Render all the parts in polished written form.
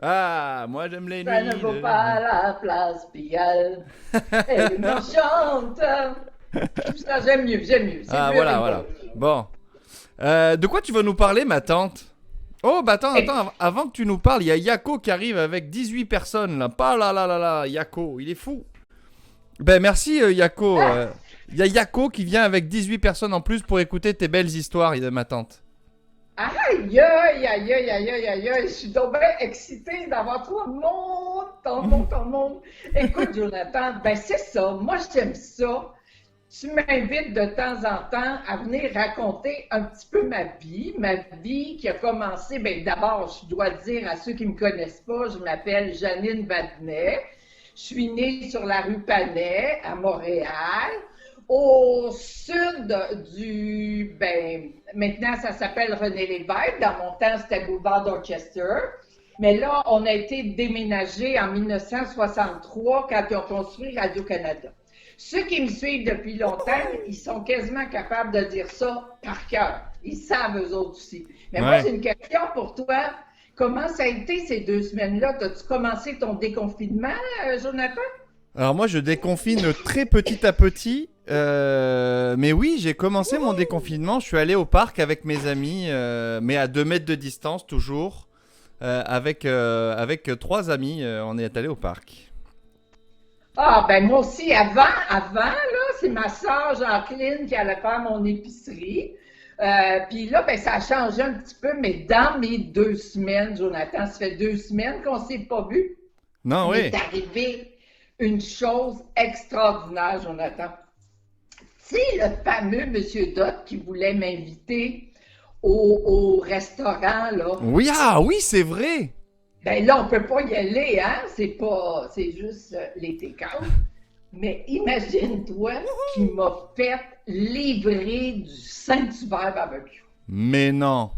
Ah, moi j'aime les Ça ne nuits vaut de pas jamais. la place Pigalle. Elle me chante. Tout ça, j'aime mieux. C'est Ah, plus voilà, rigolo. voilà. Bon. De quoi tu vas nous parler, ma tante? Oh, bah attends, Et, attends, avant que tu nous parles, il y a Yako qui arrive avec 18 personnes là. Pas là, là, là, là, Yako, il est fou. Ben merci, Yako. ah, Il y a Yako qui vient avec 18 personnes en plus pour écouter tes belles histoires, ma tante. aïe, aïe, aïe, aïe, aïe, aïe, aïe, aïe, je suis donc bien excitée d'avoir ton monde, ton monde. Écoute, Jonathan, ben c'est ça. Moi, j'aime ça. Tu m'invites de temps en temps à venir raconter un petit peu ma vie qui a commencé. Ben d'abord, je dois dire à ceux qui me connaissent pas, je m'appelle Janine Vadnet. Je suis née sur la rue Panay à Montréal, au sud ben maintenant ça s'appelle René Lévesque. Dans mon temps, c'était boulevard Dorchester. Mais là, on a été déménagé en 1963 quand ils ont construit Radio-Canada. Ceux qui me suivent depuis longtemps, ils sont quasiment capables de dire ça par cœur. Ils savent eux autres aussi. Mais moi, Ouais. j'ai une question pour toi. Comment ça a été ces 2 semaines-là? As-tu commencé ton déconfinement, Jonathan? Alors moi, je déconfine très petit à petit. Mais oui, j'ai commencé mon déconfinement. Je suis allé au parc avec mes amis, mais à 2 mètres de distance toujours. Avec trois amis, on est allé au parc. Ah, ben moi aussi, là, c'est ma sœur Jacqueline qui allait faire mon épicerie. Puis là, ben, ça a changé un petit peu, mais dans mes 2 semaines, Jonathan, ça fait 2 semaines qu'on ne s'est pas vu. Non, Il oui. est arrivé une chose extraordinaire, Jonathan. Tu sais, le fameux Monsieur Dot qui voulait m'inviter au restaurant, là. Oui, ah oui, c'est vrai. Ben là, on peut pas y aller, hein? C'est juste les take-out. Mais imagine-toi qu'il m'a fait livrer du Saint-Hubert barbecue. Mais non,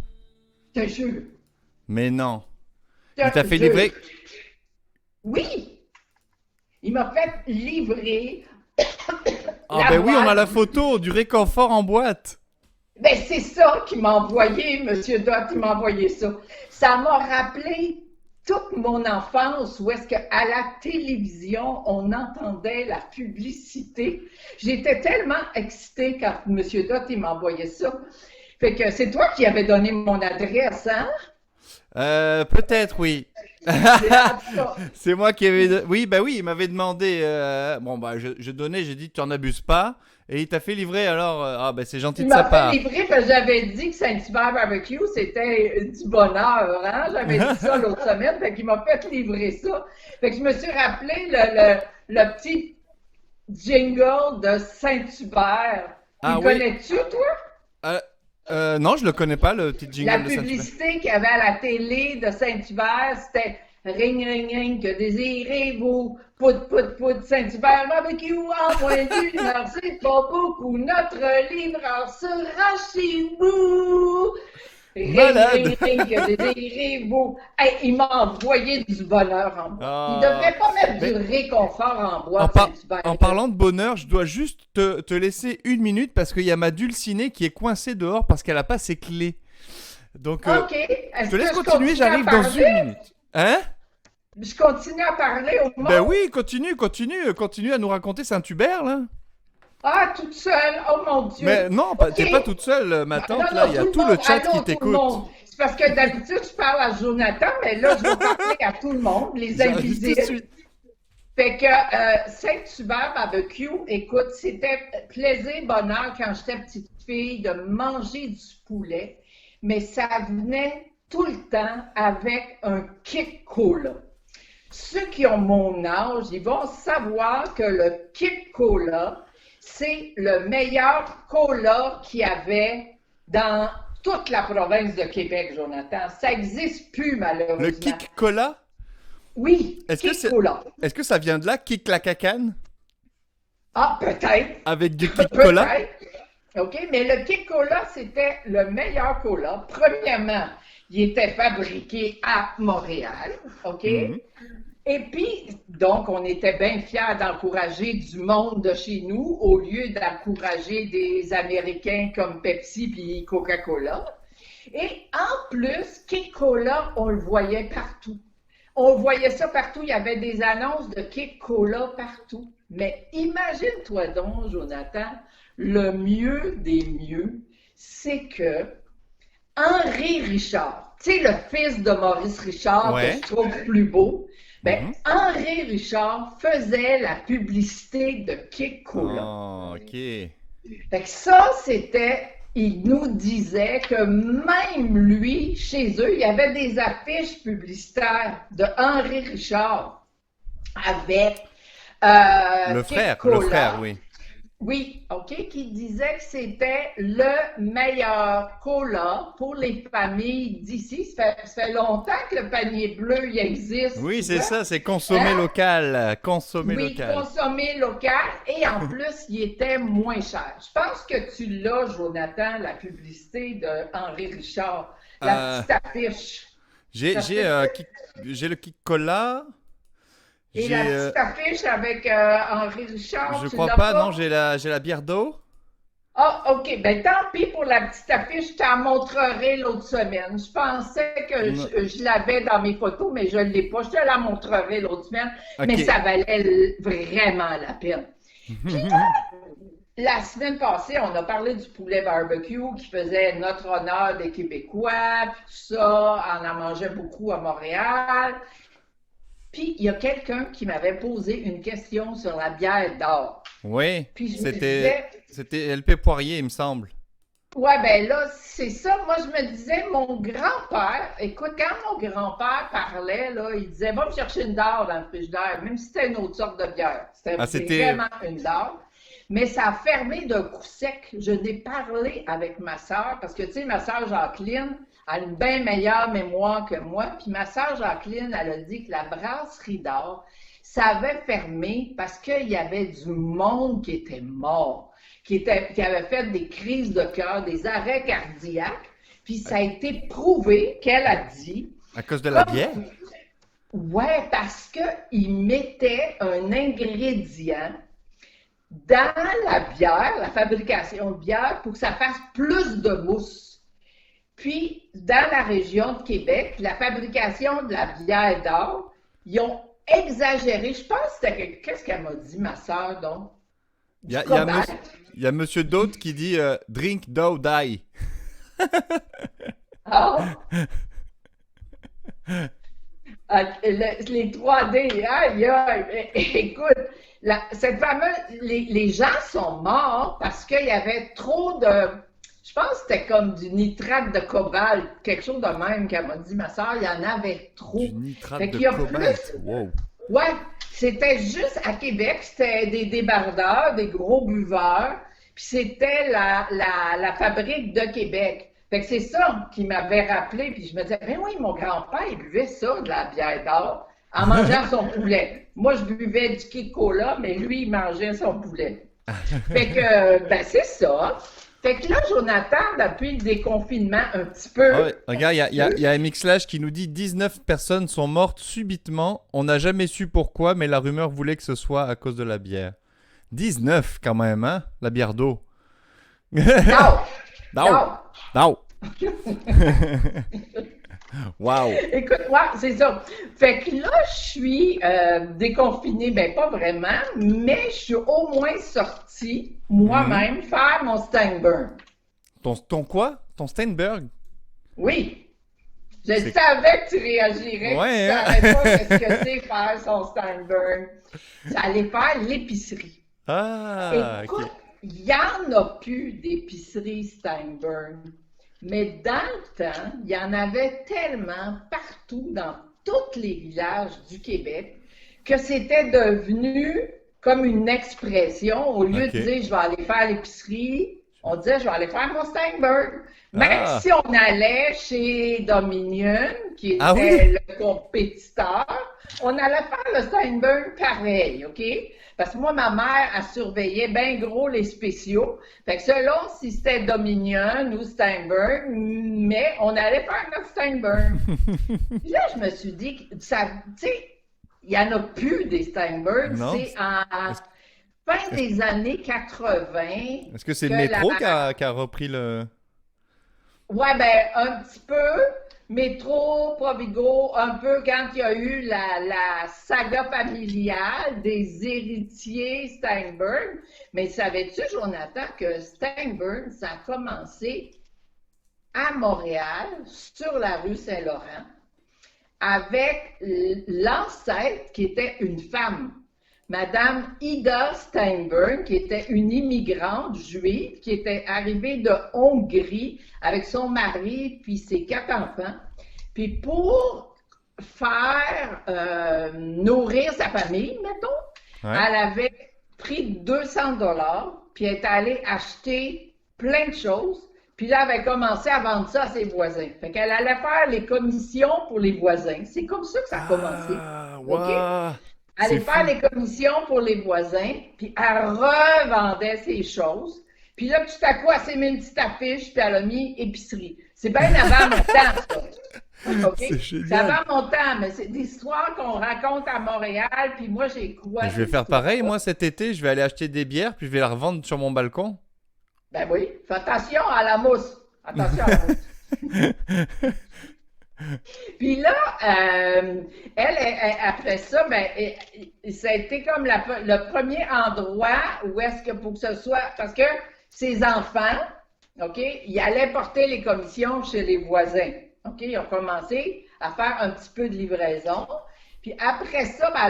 Je te jure. mais non. Je Il t'a te fait jure. livrer. Oui, il m'a fait livrer Ah la ben oui, on a boîte. la photo du réconfort en boîte. Ben, c'est ça qu'il m'a envoyé, Monsieur Dot, il m'a envoyé ça. Ça m'a rappelé toute mon enfance où est-ce qu'à la télévision, on entendait la publicité. J'étais tellement excitée quand Monsieur Dot, il m'a envoyé ça. Fait que c'est toi qui avais donné mon adresse, hein? Peut-être oui. En tout cas, C'est moi qui avais. Oui, bah oui, il m'avait demandé. Bon, bah, je donnais, j'ai dit, tu en abuses pas. Et il t'a fait livrer, alors. Ah, bah, c'est gentil il de sa m'a fait part. livrer parce que j'avais dit que Saint-Hubert Barbecue, c'était du bonheur, hein? J'avais dit ça l'autre semaine, fait qu'il m'a fait livrer ça. Fait que je me suis rappelé le petit jingle de Saint-Hubert. Tu Ah le oui. connais-tu, toi? Euh, non, je le connais pas, le petit La jingle de Saint-Hubert. publicité qu'il y avait à la télé de Saint-Hubert, c'était Ring, ring, ring, que désirez-vous? Pout, pout, pout, Saint-Hubert barbecue en moins d'une heure, c'est pas beaucoup. Notre livreur sera chez vous. Ring, ring, Malade. ring, que désirez-vous? Hey, il m'a envoyé du bonheur en boîte. Il Ah. devrait pas mettre du Mais réconfort en en, boîte, par- Saint-Hubert, en là. parlant de bonheur, je dois juste te laisser 1 minute parce qu'il y a ma dulcinée qui est coincée dehors parce qu'elle a pas ses clés. Donc, OK. je te Est-ce laisse que je continuer, continue à j'arrive dans parler? 1 minute. Hein? Je continue à parler au Ben monde? oui, continue à nous raconter Saint-Hubert, là. Ah, toute seule. Oh mon Dieu. Mais non, OK. t'es pas toute seule, ma Non, tante, là. non, Il y a tout le tout le monde. chat qui Allô, tout le t'écoute. monde. C'est parce que d'habitude, je parle à Jonathan, mais là, je vais parler à tout le monde, les J'arrive tout de invisibles. suite. Fait que Saint-Hubert barbecue, écoute, c'était plaisir, bonheur quand j'étais petite fille de manger du poulet, mais ça venait tout le temps avec un kick cola. Ceux qui ont mon âge, ils vont savoir que le kick cola, c'est le meilleur cola qu'il y avait dans toute la province de Québec, Jonathan. Ça n'existe plus, Le malheureusement. kick cola, Oui, est-ce que kick c'est, cola. est-ce que ça vient de là, kick la cacane, Ah, peut-être. avec du kick cola? Peut-être. OK, mais le Kick Cola, c'était le meilleur cola. Premièrement, il était fabriqué à Montréal. OK? Mhm. Et puis, donc, on était bien fiers d'encourager du monde de chez nous au lieu d'encourager des Américains comme Pepsi puis Coca-Cola. Et en plus, Kick Cola, on le voyait partout. On voyait ça partout. Il y avait des annonces de Kick Cola partout. Mais imagine-toi donc, Jonathan, le mieux des mieux, c'est que Henri Richard, tu sais, le fils de Maurice Richard, que Ouais. je trouve plus beau, ben, Mhm. Henri Richard faisait la publicité de Kick Cola. Oh, ok. Fait que ça, c'était, il nous disait que même lui, chez eux, il y avait des affiches publicitaires de Henri Richard avec Kick Le frère, Cola. oui. Oui, OK, qui disait que c'était le meilleur cola pour les familles d'ici. Ça fait longtemps que le panier bleu il existe, Oui, tu c'est vois. ça, c'est consommer Hein? local. Consommer Oui, local. consommer local et en plus, il était moins cher. Je pense que tu l'as, Jonathan, la publicité de Henri Richard, la Euh, petite affiche. j'ai, Ça se j'ai, peut-tu? j'ai le Kik Cola. Et la J'ai, petite affiche avec Henri Richard, je tu crois l'as pas, non, pas? j'ai la bière d'eau. Ah, OK. Ben, tant pis pour la petite affiche, je t'en montrerai l'autre semaine. Je pensais que Non. je l'avais dans mes photos, mais je ne l'ai pas. Je te la montrerai l'autre semaine, mais Ok. ça valait vraiment la peine. Puis la semaine passée, on a parlé du poulet barbecue qui faisait notre honneur des Québécois, puis tout ça. On en mangeait beaucoup à Montréal. Puis il y a quelqu'un qui m'avait posé une question sur la bière d'or. Oui, Puis je me disais, c'était LP Poirier, il me semble. ouais, ben là, c'est ça. Moi, je me disais, mon grand-père, écoute, quand mon grand-père parlait, là, il disait, va me chercher une dard dans le frigidaire, même si c'était une autre sorte de bière. C'était Ah, c'était. vraiment une dard. Mais ça a fermé d'un coup sec. Je n'ai parlé avec ma sœur, parce que, tu sais, ma sœur Jacqueline a une bien meilleure mémoire que moi. Puis ma sœur Jacqueline, elle a dit que la brasserie d'or, ça avait fermé parce qu'il y avait du monde qui était mort, qui avait fait des crises de cœur, des arrêts cardiaques. Puis ça a été prouvé qu'elle a dit, À cause de la bière? comme, ouais, parce qu'ils mettaient un ingrédient dans la bière, la fabrication de bière, pour que ça fasse plus de mousse. Puis, dans la région de Québec, la fabrication de la bière d'or, ils ont exagéré. Je pense que c'était qu'est-ce qu'elle m'a dit, ma sœur, donc? Il y Du a, il y a cobalt. monsieur, il y a Monsieur D'autre qui dit Drink, dough, die. Ah, les 3D, aïe, aïe. Écoute, cette fameuse, les gens sont morts parce qu'il y avait trop de, je pense que c'était comme du nitrate de cobalt, quelque chose de même qu'elle m'a dit, ma soeur, il y en avait Du trop. nitrate Fait de qu'il y a cobalt. plus, Wow. ouais, c'était juste à Québec, c'était des débardeurs, des gros buveurs, puis c'était la fabrique de Québec. Fait que c'est ça qui m'avait rappelé, puis je me disais, ben oui, mon grand-père, il buvait ça, de la bière d'or, en mangeant son poulet. Moi, je buvais du Kik Cola, mais lui, il mangeait son poulet. Fait que, ben c'est ça. Fait que là, Jonathan, depuis le déconfinement, un petit Ah peu, ouais, regarde, il y a MX Slash qui nous dit 19 personnes sont mortes subitement. On n'a jamais su pourquoi, mais la rumeur voulait que ce soit à cause de la bière. 19 quand même, hein? La bière d'eau. non, D'eau. non. D'eau. Wow. Écoute, ouais, c'est ça. Fait que là, je suis déconfinée, ben pas vraiment, mais je suis au moins sortie Mhm. moi-même faire mon Steinburn. Ton quoi? Ton Steinberg? Oui, je C'est... savais que tu réagirais, que tu Ouais, hein? savais pas ce que c'est faire son Steinburn. Ça allait faire l'épicerie. Ah, Écoute, ok. il n'y en a plus d'épicerie Steinburn. Mais dans le temps, il y en avait tellement partout dans tous les villages du Québec que c'était devenu comme une expression. Au lieu Ok. de dire je vais aller faire l'épicerie, on disait je vais aller faire mon Steinberg. Même Ah. si on allait chez Dominion, qui Ah était oui? le compétiteur, on allait faire le Steinberg pareil, OK? Parce que moi, ma mère, elle surveillait bien gros les spéciaux. Fait que selon si c'était Dominion ou Steinberg, mais on allait faire notre Steinberg. Puis là, je me suis dit, ça, tu sais, il n'y en a plus des Steinberg. Non? C'est en Est-ce, fin est-ce- des années 80 est-ce que c'est que le la... métro qui a repris le... Ouais, ben, un petit peu. Métro, Provigo, un peu quand il y a eu la saga familiale des héritiers Steinberg. Mais savais-tu, Jonathan, que Steinberg, ça a commencé à Montréal, sur la rue Saint-Laurent, avec l'ancêtre qui était une femme, Madame Ida Steinberg, qui était une immigrante juive qui était arrivée de Hongrie avec son mari puis ses 4 enfants. Puis pour faire nourrir sa famille, mettons, Ouais. elle avait pris 200 $ puis elle est allée acheter plein de choses. Puis là, elle avait commencé à vendre ça à ses voisins. Fait qu'elle allait faire les commissions pour les voisins. C'est comme ça que ça a commencé. Ah, OK? waouh! Elle C'est allait faire fou. les commissions pour les voisins, puis elle revendait ses choses. Puis là, tout à coup, elle s'est mis une petite affiche, puis elle a mis épicerie. C'est bien avant mon temps, ça. OK? C'est C'est génial. avant mon temps, mais c'est des histoires qu'on raconte à Montréal, puis moi, j'ai quoi Je vais ces faire pareil, histoires-là? moi, cet été, je vais aller acheter des bières, puis je vais les revendre sur mon balcon. Ben oui, fais attention à la mousse. Attention à la mousse. Puis là, après ça, ben, ça a été comme le premier endroit où est-ce que pour que ce soit, parce que ses enfants, OK, ils allaient porter les commissions chez les voisins. OK, ils ont commencé à faire un petit peu de livraison. Puis après ça, ben,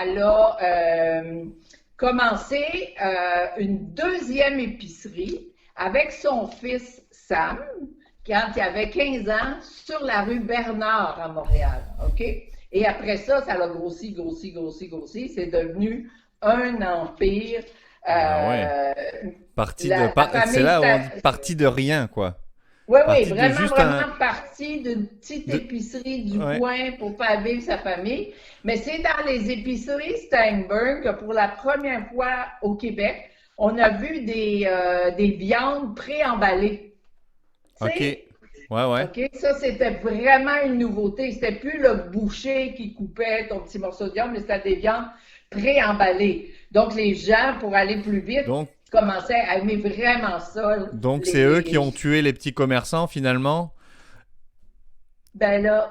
elle a commencé une deuxième épicerie avec son fils Sam, quand il avait 15 ans, sur la rue Bernard à Montréal. OK? Et après ça, ça a grossi, grossi, grossi, grossi. C'est devenu un empire. Ah ouais. Parti de, La c'est famille, là où on dit parti de rien, quoi. oui, oui, Parti de vraiment, juste vraiment parti d'une petite de- épicerie du ouais. coin pour faire vivre sa famille. Mais c'est dans les épiceries Steinberg que pour la première fois au Québec, on a vu des viandes préemballées. Tu Ok. sais, Ouais, ouais. OK, ça, c'était vraiment une nouveauté. C'était plus le boucher qui coupait ton petit morceau de viande, mais c'était des viandes préemballées. Donc, les gens, pour aller plus vite, Donc, commençaient à aimer vraiment ça. donc c'est eux qui ont tué les petits commerçants, finalement. Ben là,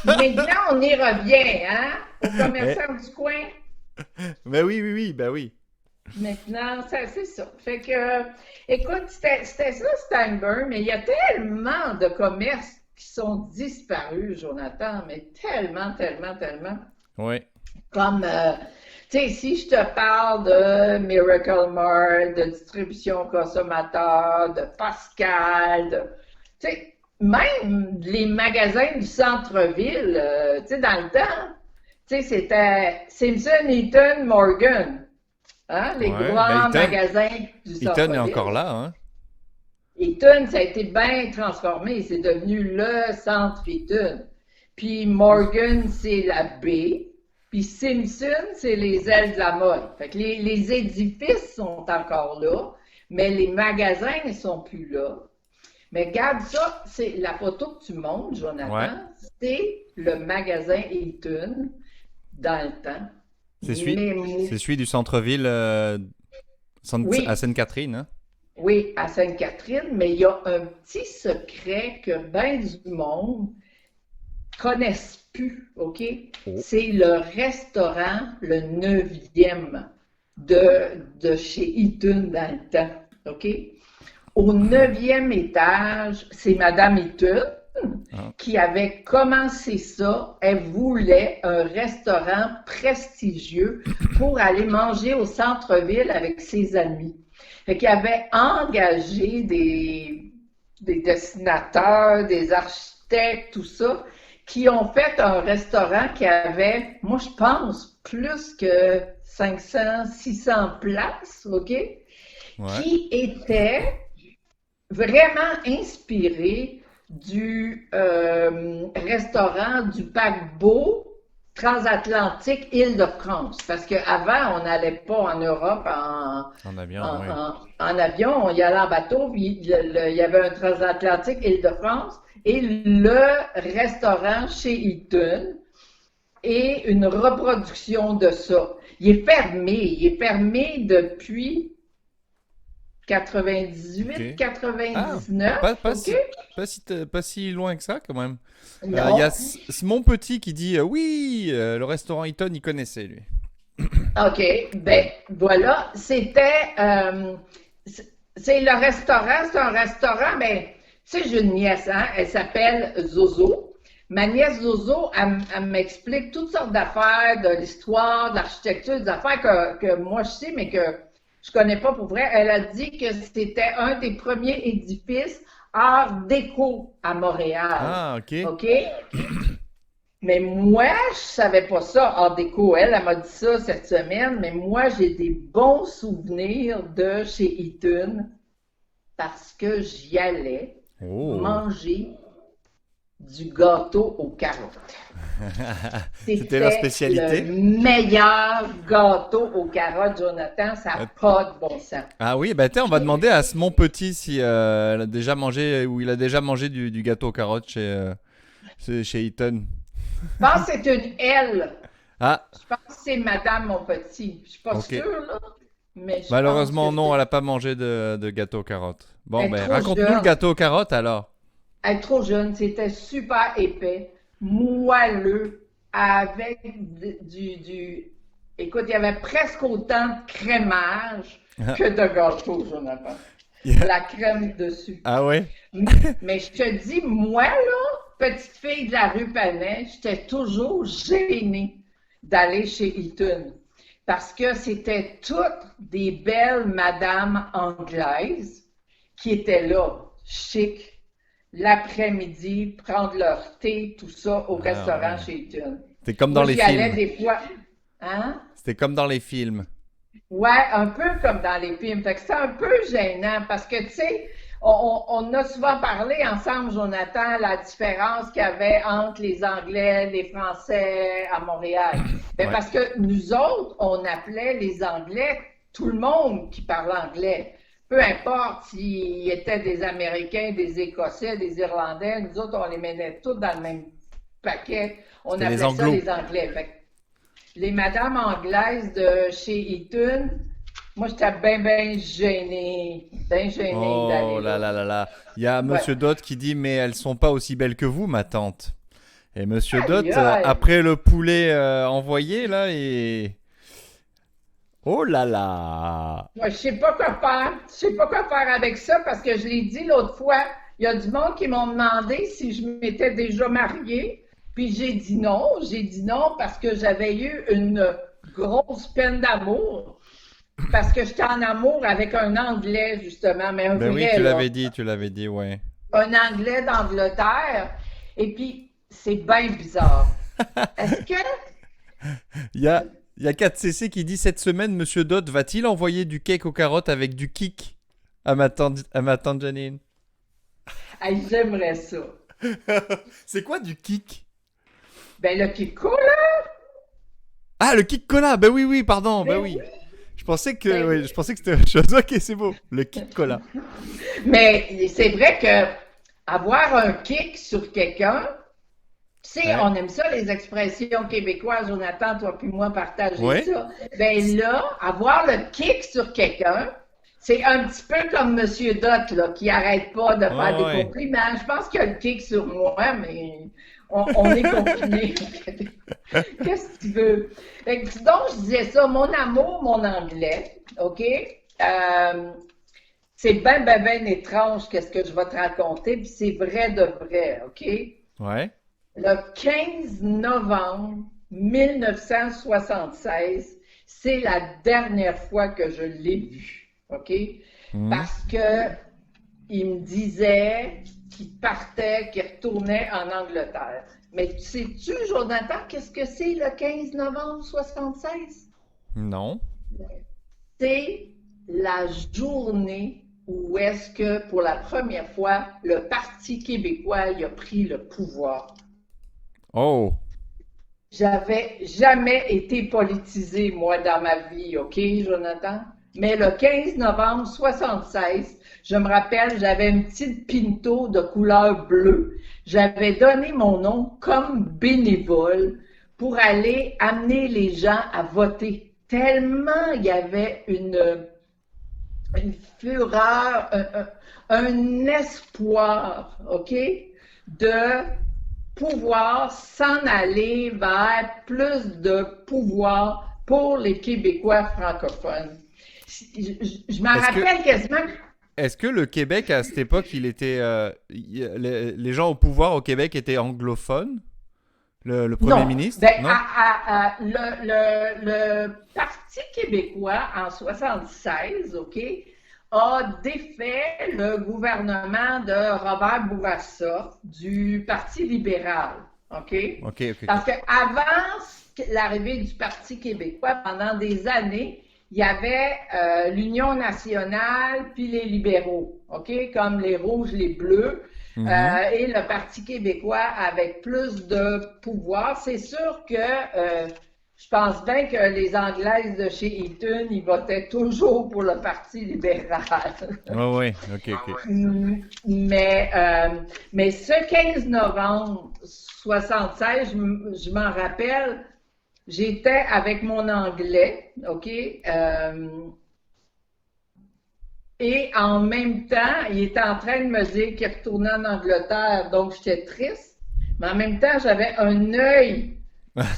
maintenant, on y revient, hein, aux commerçants du coin. Ben oui, oui, oui, ben oui. Maintenant, c'est ça. Fait que, écoute, c'était ça, Steinberg, mais il y a tellement de commerces qui sont disparus, Jonathan, mais tellement, tellement, tellement. Ouais. Comme, tu sais, si je te parle de Miracle Mart, de distribution consommateur, de Pascal, tu sais, même les magasins du centre-ville, tu sais, dans le temps, tu sais, c'était Simpson, Eaton, Morgan. Hein, les Ouais. Ben grands Eaton, magasins du Eaton est encore centre-ville. là, hein. Eaton, ça a été bien transformé. C'est devenu le centre Eaton. Puis Morgan, c'est la baie. Puis Simpson, c'est les ailes de la mode. Fait que les édifices sont encore là, mais les magasins ne sont plus là. Mais regarde ça, c'est la photo que tu montres, Ouais. Jonathan, c'est le magasin Eaton dans le temps. C'est celui, Mais c'est celui du centre-ville à oui, Sainte-Catherine, hein. oui, à Sainte-Catherine, mais il y a un petit secret que bien du monde connaissent plus, OK? Oh. C'est le restaurant, le neuvième de chez Eaton dans le temps, OK? Au neuvième étage, c'est Madame Eaton Ah. qui avait commencé ça. Elle voulait un restaurant prestigieux pour aller manger au centre-ville avec ses amis. Fait qu'il avait engagé des dessinateurs, des architectes, tout ça, qui ont fait un restaurant qui avait, moi je pense, plus que 500, 600 places, OK? Ouais. Qui était vraiment inspiré du restaurant du paquebot transatlantique Île-de-France. Parce qu'avant, on n'allait pas en Europe En avion, en, oui. en avion, on y allait en bateau, puis il y avait un transatlantique Île-de-France et le restaurant chez Eaton est une reproduction de ça. Il est fermé depuis 98, Ok. Ah, 99, OK? pas si loin que ça quand même. Il y a Non. Mon Petit qui dit oui, le restaurant Eaton, il connaissait lui. OK. Ben, voilà. C'est le restaurant. C'est un restaurant, mais, tu sais, j'ai une nièce, hein? Elle s'appelle Zozo. Ma nièce Zozo, elle m'explique toutes sortes d'affaires, de l'histoire, de l'architecture, des affaires que moi je sais, mais que je connais pas pour vrai. Elle a dit que c'était un des premiers édifices art déco à Montréal. Ah, ok. OK? Mais moi, je savais pas ça, art déco. Elle m'a dit ça cette semaine, mais moi, j'ai des bons souvenirs de chez Eaton parce que j'y allais Oh. manger du gâteau aux carottes. C'était leur C'était le spécialité? meilleur gâteau aux carottes, Jonathan. Ça n'a Euh, pas de bon sens. Ah oui, bah tiens, on va demander à Mon Petit si elle a déjà mangé ou il a déjà mangé du gâteau aux carottes chez Eaton. Je pense que c'est une L. Ah, Je pense que c'est Madame mon petit. Je suis pas ok. sûre, là, mais je pense que Malheureusement, non, elle c'est. n'a pas mangé de gâteau aux carottes. Bon, Elle est ben, trop raconte-nous le jeune. gâteau aux carottes alors. Elle est trop jeune. C'était super épais, moelleux, avec Écoute, il y avait presque autant de crémage que de gâteau, Jonathan. La crème dessus. Ah ouais? Mais je te dis, moi, là, petite fille de la rue Panay, j'étais toujours gênée d'aller chez Eaton. Parce que c'était toutes des belles madames anglaises qui étaient là, chic, l'après-midi, prendre leur thé, tout ça, au Ah restaurant ouais. chez Eaton. C'était comme dans Moi, les j'y allais films. des fois. Hein? C'était comme dans les films. Ouais, un peu comme dans les films. Fait que c'est un peu gênant parce que, tu sais, on a souvent parlé ensemble, Jonathan, la différence qu'il y avait entre les Anglais, les Français à Montréal. Ben, Ouais. parce que nous autres, on appelait les Anglais tout le monde qui parle anglais. Peu importe s'ils étaient des Américains, des Écossais, des Irlandais, nous autres, on les mettait tous dans le même paquet. On C'était les appelait ça Anglos. les Anglais. Fait que les madames anglaises de chez Eaton, moi, j'étais bien gênée Oh d'aller là là. là là là. Il y a Ouais. Monsieur Dot qui dit mais elles sont pas aussi belles que vous, ma tante. Et Monsieur Aïe, Dot, aïe. après le poulet envoyé là, et oh là là. Moi, je sais pas quoi faire. Je sais pas quoi faire avec ça parce que je l'ai dit l'autre fois. Il y a du monde qui m'ont demandé si je m'étais déjà mariée. Puis j'ai dit non. J'ai dit non parce que j'avais eu une grosse peine d'amour. Parce que j'étais en amour avec un Anglais, justement, mais un Ben oui, vrai, là. tu l'avais dit, ouais. Un Anglais d'Angleterre. Et puis, c'est bien bizarre. Est-ce que Il y a, il y a 4CC qui dit cette semaine, Monsieur Dot va-t-il envoyer du cake aux carottes avec du kick à ma tante Janine? Hey, j'aimerais ça? C'est quoi du kick? Ben, le Kiko, là, Ah, le kick cola. Ben oui, oui, pardon, ben ben oui. oui, Oui, ben je pensais que c'était autre chose. Ok, c'est beau. Le kick cola. oui. Mais c'est vrai que avoir un kick sur quelqu'un, tu sais, Ouais. on aime ça, les expressions québécoises, Jonathan, toi puis moi, partager Ouais. ça. Ben là, avoir le kick sur quelqu'un, c'est un petit peu comme Monsieur Dot, là, qui arrête pas de faire Ouais, des ouais. compliments. Je pense qu'il a le kick sur moi, mais on est confinés. Qu'est-ce que tu veux? Fait que, donc, je disais ça, mon amour, mon anglais, OK? C'est ben étrange qu'est-ce que je vais te raconter, puis c'est vrai de vrai, OK? Ouais. Le 15 novembre 1976, c'est la dernière fois que je l'ai vu, OK? Mhm. Parce que il me disait qu'il partait, qu'il retournait en Angleterre. Mais sais-tu, Jonathan, qu'est-ce que c'est le 15 novembre 76? Non. C'est la journée où est-ce que, pour la première fois, le Parti québécois il a pris le pouvoir. Oh. J'avais jamais été politisé, moi, dans ma vie, OK, Jonathan? Mais le 15 novembre 76, je me rappelle, j'avais une petite Pinto de couleur bleue. J'avais donné mon nom comme bénévole pour aller amener les gens à voter. Tellement il y avait une fureur, un espoir, OK, de pouvoir s'en aller vers plus de pouvoir pour les Québécois francophones. Je m'en Est-ce que, rappelle quasiment. est-ce que le Québec, à cette époque, les gens au pouvoir au Québec étaient anglophones? Le premier Non. ministre? Ben, Non? le Parti québécois, en 76, OK, a défait le gouvernement de Robert Bourassa du Parti libéral, OK? Ok, ok, ok. Parce qu'avant l'arrivée du Parti québécois, pendant des années, il y avait l'Union nationale puis les libéraux, OK? Comme les rouges, les bleus. Mhm. Et le Parti québécois avec plus de pouvoir. C'est sûr que je pense bien que les Anglaises de chez Eton, ils votaient toujours pour le Parti libéral. Ouais, ouais, ok, ok. Mais, mais ce 15 novembre 76, je m'en rappelle, j'étais avec mon anglais, OK? Et en même temps, il était en train de me dire qu'il retournait en Angleterre, donc j'étais triste. Mais en même temps, j'avais un œil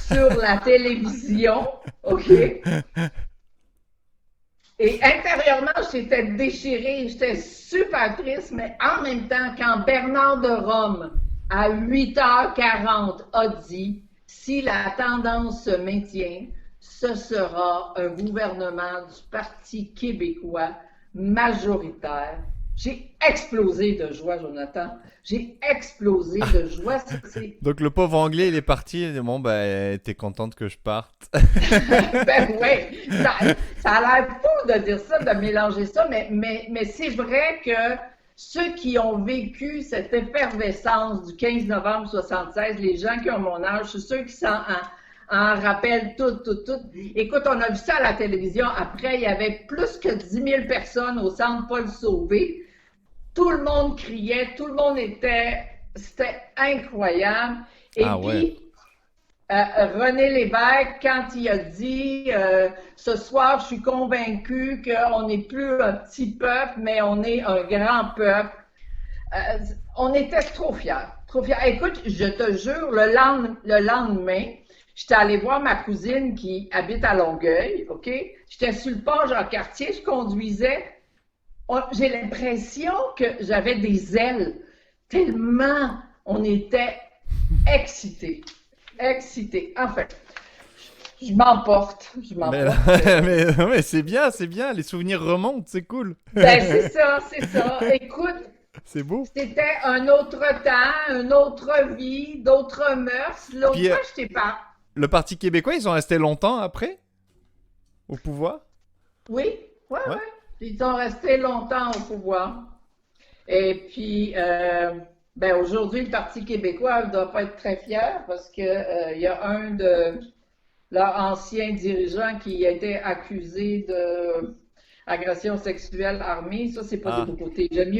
sur la télévision, OK? Et intérieurement, j'étais déchirée, j'étais super triste, mais en même temps, quand Bernard de Rome, à 8h40, a dit « Si la tendance se maintient, ce sera un gouvernement du Parti québécois majoritaire. » J'ai explosé de joie, Jonathan. J'ai explosé de joie. Donc le pauvre anglais, il est parti. Et bon, bah, t'es contente que je parte. Ben oui, ça a l'air fou de dire ça, de mélanger ça, mais c'est vrai que ceux qui ont vécu cette effervescence du 15 novembre 76, les gens qui ont mon âge, c'est ceux qui en rappellent tout. Écoute, on a vu ça à la télévision. Après, il y avait plus que 10 000 personnes au centre Paul Sauvé. Tout le monde criait, tout le monde c'était incroyable. Et Ah ouais. puis, René Lévesque, quand il a dit ce soir, je suis convaincu qu'on n'est plus un petit peuple, mais on est un grand peuple. On était trop fiers, trop fiers. Écoute, je te jure, le lendemain, j'étais allée voir ma cousine qui habite à Longueuil, OK? J'étais sur le pont Jean-Cartier, je conduisais. J'ai l'impression que j'avais des ailes, tellement on était excités. Enfin, je m'emporte. Mais, mais c'est bien, c'est bien. Les souvenirs remontent, c'est cool. Ben, c'est ça. Écoute, C'est beau. c'était un autre temps, une autre vie, d'autres mœurs. L'autre Puis fois, je t'ai pas. le Parti québécois, ils sont restés longtemps après au pouvoir? Oui, ouais. Ouais. Ils sont restés longtemps au pouvoir. Et puis, ben aujourd'hui, le Parti québécois ne doit pas être très fier parce que il y a un de leurs anciens dirigeants qui a été accusé de agression sexuelle armée. Ça, c'est pas des Ah. beaux côtés. J'aime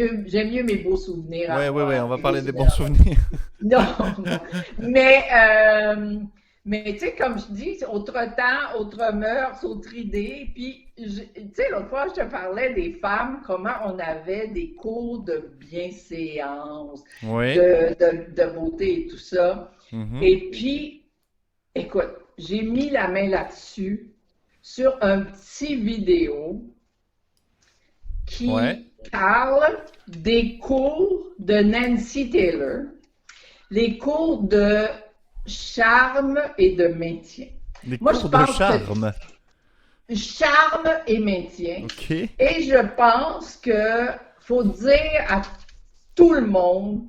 mieux mes beaux souvenirs à Ouais. moi. On va Mes beaux parler des souvenirs bons à moi. souvenirs. Non, non. Mais, mais tu sais, comme je dis, c'est autre temps, autre mœurs, autre idée. Puis, tu sais, l'autre fois, je te parlais des femmes, comment on avait des cours de bienséance, Oui. de beauté et tout ça. Mhm. Et puis, écoute, j'ai mis la main là-dessus sur un petit vidéo Ouais. qui parle des cours de Nancy Taylor, les cours de charme et de maintien. Des Moi, je cours de pense charme. que charme et maintien. Ok. Et je pense que faut dire à tout le monde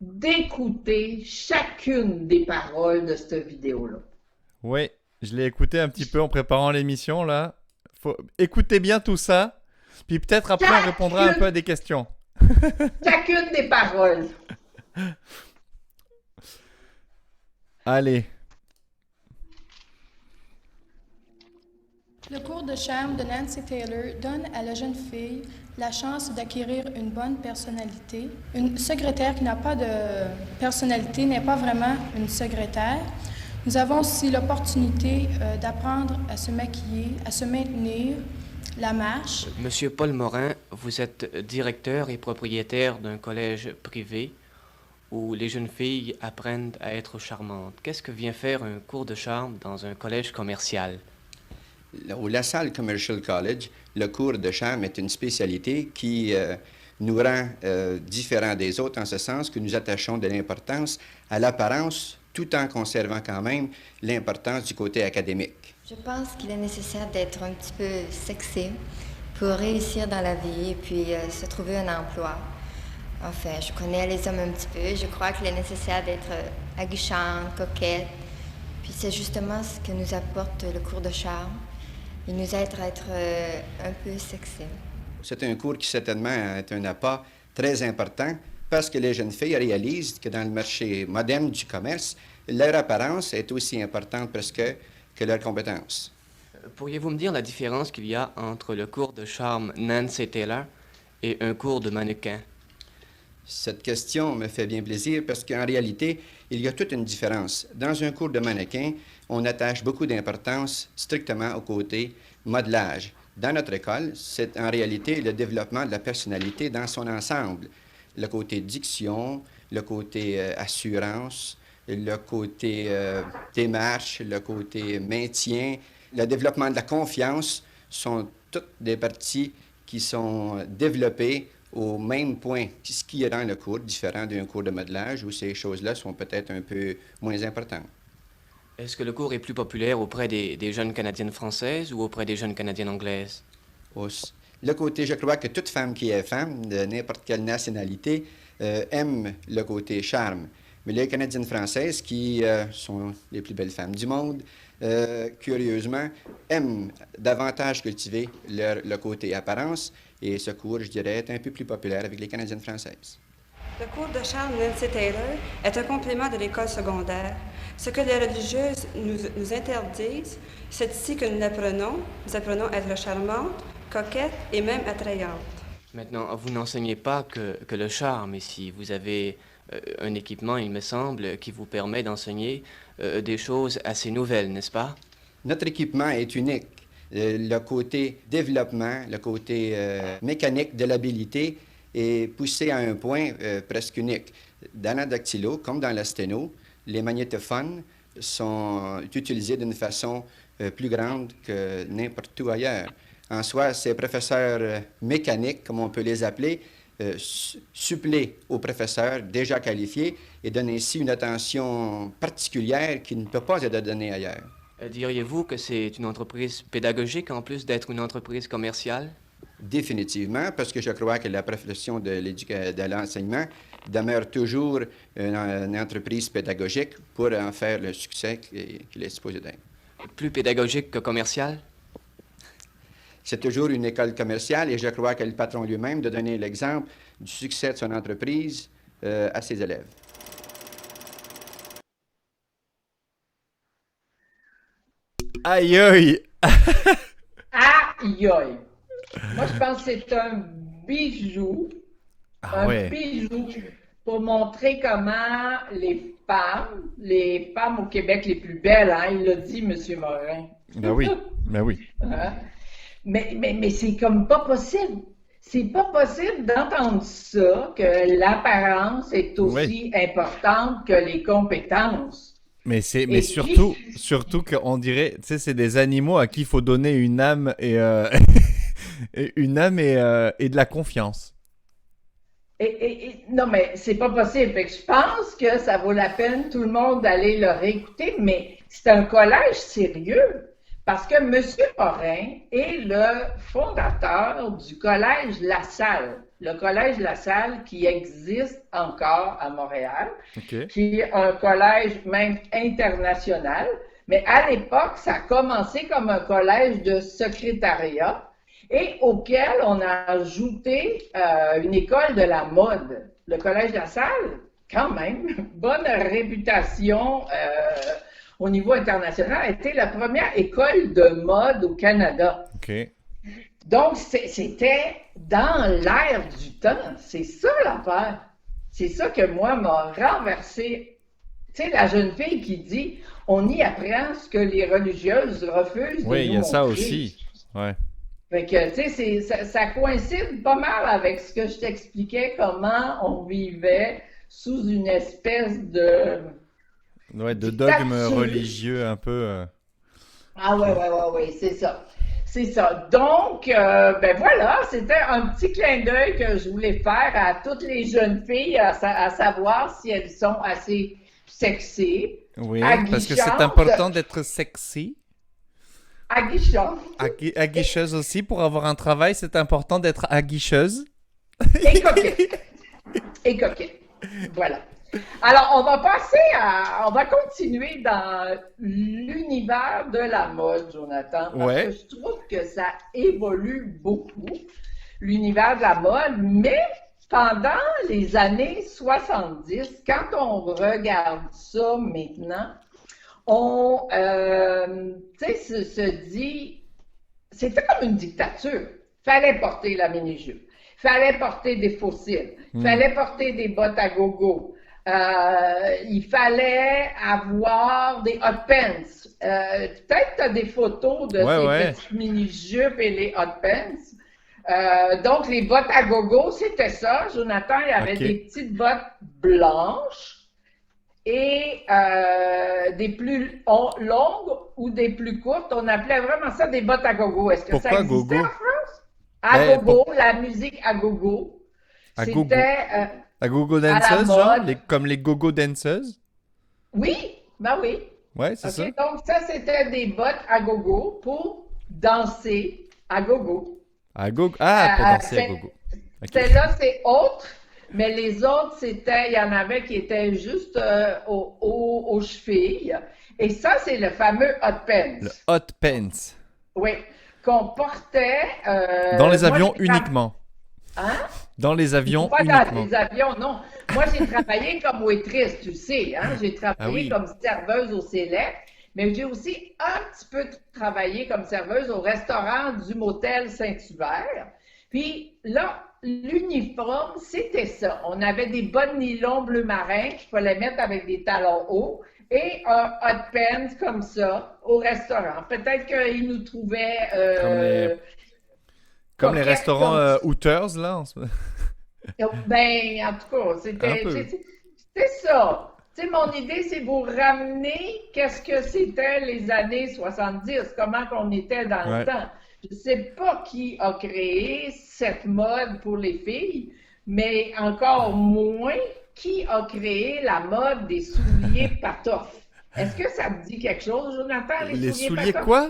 d'écouter chacune des paroles de cette vidéo-là. Ouais. Je l'ai écouté un petit peu en préparant l'émission là. Faut écouter bien tout ça. Puis peut-être après on répondra un peu à des questions. Chacune des paroles. Allez. Le cours de charme de Nancy Taylor donne à la jeune fille la chance d'acquérir une bonne personnalité. Une secrétaire qui n'a pas de personnalité n'est pas vraiment une secrétaire. Nous avons aussi l'opportunité d'apprendre à se maquiller, à se maintenir, la marche. Monsieur Paul Morin, vous êtes directeur et propriétaire d'un collège privé où les jeunes filles apprennent à être charmantes. Qu'est-ce que vient faire un cours de charme dans un collège commercial? Au LaSalle Commercial College, le cours de charme est une spécialité qui nous rend différents des autres en ce sens que nous attachons de l'importance à l'apparence tout en conservant quand même l'importance du côté académique. Je pense qu'il est nécessaire d'être un petit peu sexy pour réussir dans la vie et puis se trouver un emploi. Enfin, je connais les hommes un petit peu. Je crois qu'il est nécessaire d'être aguichante, coquette. Puis c'est justement ce que nous apporte le cours de charme. Il nous aide à être un peu sexy. C'est un cours qui certainement est un apport très important parce que les jeunes filles réalisent que dans le marché moderne du commerce, leur apparence est aussi importante presque que leurs compétences. Pourriez-vous me dire la différence qu'il y a entre le cours de charme Nancy Taylor et un cours de mannequin? Cette question me fait bien plaisir parce qu'en réalité, il y a toute une différence. Dans un cours de mannequin, on attache beaucoup d'importance strictement au côté modelage. Dans notre école, c'est en réalité le développement de la personnalité dans son ensemble. Le côté diction, le côté assurance, le côté démarche, le côté maintien, le développement de la confiance sont toutes des parties qui sont développées au même point, ce qui rend le cours différent d'un cours de modelage où ces choses-là sont peut-être un peu moins importantes. Est-ce que le cours est plus populaire auprès des jeunes Canadiennes françaises ou auprès des jeunes Canadiennes anglaises? Le côté, je crois que toute femme qui est femme, de n'importe quelle nationalité, aime le côté charme. Mais les Canadiennes françaises, qui sont les plus belles femmes du monde, curieusement, aiment davantage cultiver le côté apparence. Et ce cours, je dirais, est un peu plus populaire avec les Canadiennes françaises. Le cours de charme Nancy Taylor est un complément de l'école secondaire. Ce que les religieuses nous interdisent, c'est ici que nous l'apprenons. Nous apprenons à être charmante, coquette et même attrayante. Maintenant, vous n'enseignez pas que le charme ici. Vous avez un équipement, il me semble, qui vous permet d'enseigner des choses assez nouvelles, n'est-ce pas? Notre équipement est unique. Le côté développement, le côté mécanique de l'habilité est poussé à un point presque unique. Dans la dactylo, comme dans la sténo, les magnétophones sont utilisés d'une façon plus grande que n'importe où ailleurs. En soi, ces professeurs mécaniques, comme on peut les appeler, suppléent aux professeurs déjà qualifiés et donnent ainsi une attention particulière qui ne peut pas être donnée ailleurs. Diriez-vous que c'est une entreprise pédagogique en plus d'être une entreprise commerciale? Définitivement, parce que je crois que la profession de l'enseignement demeure toujours une entreprise pédagogique pour en faire le succès qu'il est supposé d'être. Plus pédagogique que commercial? C'est toujours une école commerciale et je crois que le patron lui-même de donner l'exemple du succès de son entreprise à ses élèves. Aïe aïe! Aïe aïe! Moi, je pense que c'est un bijou. Un bijou pour montrer comment les femmes au Québec les plus belles, hein, il l'a dit, M. Morin. Ben oui, ben oui. Hein? Mais c'est comme pas possible. C'est pas possible d'entendre ça, que l'apparence est aussi importante que les compétences. Mais surtout qu'on dirait, tu sais, c'est des animaux à qui il faut donner une âme et une âme et de la confiance. Non, mais c'est pas possible. Fait que je pense que ça vaut la peine tout le monde d'aller le réécouter, mais c'est un collège sérieux. Parce que M. Morin est le fondateur du Collège LaSalle. Le Collège LaSalle qui existe encore à Montréal, qui est un collège même international. Mais à l'époque, ça a commencé comme un collège de secrétariat et auquel on a ajouté une école de la mode. Le Collège LaSalle, quand même, bonne réputation au niveau international, a été la première école de mode au Canada. OK. Donc, c'était dans l'air du temps. C'est ça l'affaire. C'est ça que moi m'a renversé. Tu sais, la jeune fille qui dit « On y apprend ce que les religieuses refusent de nous Oui, il y a ça montrer. aussi. Ouais. Fait que, tu sais, ça coïncide pas mal avec ce que je t'expliquais, comment on vivait sous une espèce de Ouais, de dogme dictature. religieux un peu. Ah ouais, c'est ça. C'est ça. Donc, ben voilà, c'était un petit clin d'œil que je voulais faire à toutes les jeunes filles, à savoir si elles sont assez sexy, Oui, parce que c'est aguichantes, important d'être sexy. aguichantes Aguicheuse aussi. Pour avoir un travail, c'est important d'être aguicheuse. et coquettes. Et coquettes. Voilà. Alors, on va continuer dans l'univers de la mode, Jonathan, parce Ouais. que je trouve que ça évolue beaucoup, l'univers de la mode, mais pendant les années 70, quand on regarde ça maintenant, on, tu sais, se dit, c'était comme une dictature. Fallait porter la mini-jupe, fallait porter des fossiles, fallait porter des bottes à gogo. Il fallait avoir des hot pants. Peut-être tu as des photos de Ouais, ces ouais. petites mini-jupes et les hot pants. Donc, les bottes à gogo, c'était ça. Jonathan, il y avait Ok. des petites bottes blanches et des plus longues ou des plus courtes. On appelait vraiment ça des bottes à gogo. Est-ce que ça Pourquoi existait gogo? en France? À Ben, gogo, la musique à gogo. À gogo. C'était À gogo à la dancers, genre? mode. Comme les gogo dancers? Oui, ben oui. Ouais, c'est OK, ça. donc ça, c'était des bottes à gogo pour danser à gogo. À gogo. Ah, pour danser à c'est- gogo. Ok. Celle-là, c'est autre, mais les autres, il y en avait qui étaient juste aux chevilles. Et ça, c'est le fameux hot pants. Le hot pants. Oui, qu'on portait. Dans les moi, avions j'ai tra- uniquement. Hein? Dans les avions Pas dans uniquement. les avions, non. Moi, j'ai travaillé comme waitress, tu sais, hein. J'ai Ah travaillé oui. comme serveuse au Céleste, mais j'ai aussi un petit peu travaillé comme serveuse au restaurant du Motel Saint-Hubert. Puis là, l'uniforme, c'était ça. On avait des bonnes nylon bleu marin qu'il fallait mettre avec des talons hauts et un hot pants comme ça au restaurant. Peut-être qu'ils nous trouvaient Comme les coquettes restaurants comme Hooters, là. En ce- Ben, en tout cas, Un c'était peu. c'est ça. Tu sais, mon idée, c'est vous ramener qu'est-ce que c'était les années 70, comment qu'on était dans Ouais. le temps. Je sais pas qui a créé cette mode pour les filles, mais encore moins qui a créé la mode des souliers patoffes. Est-ce que ça te dit quelque chose, Jonathan, Les souliers patoffes? quoi?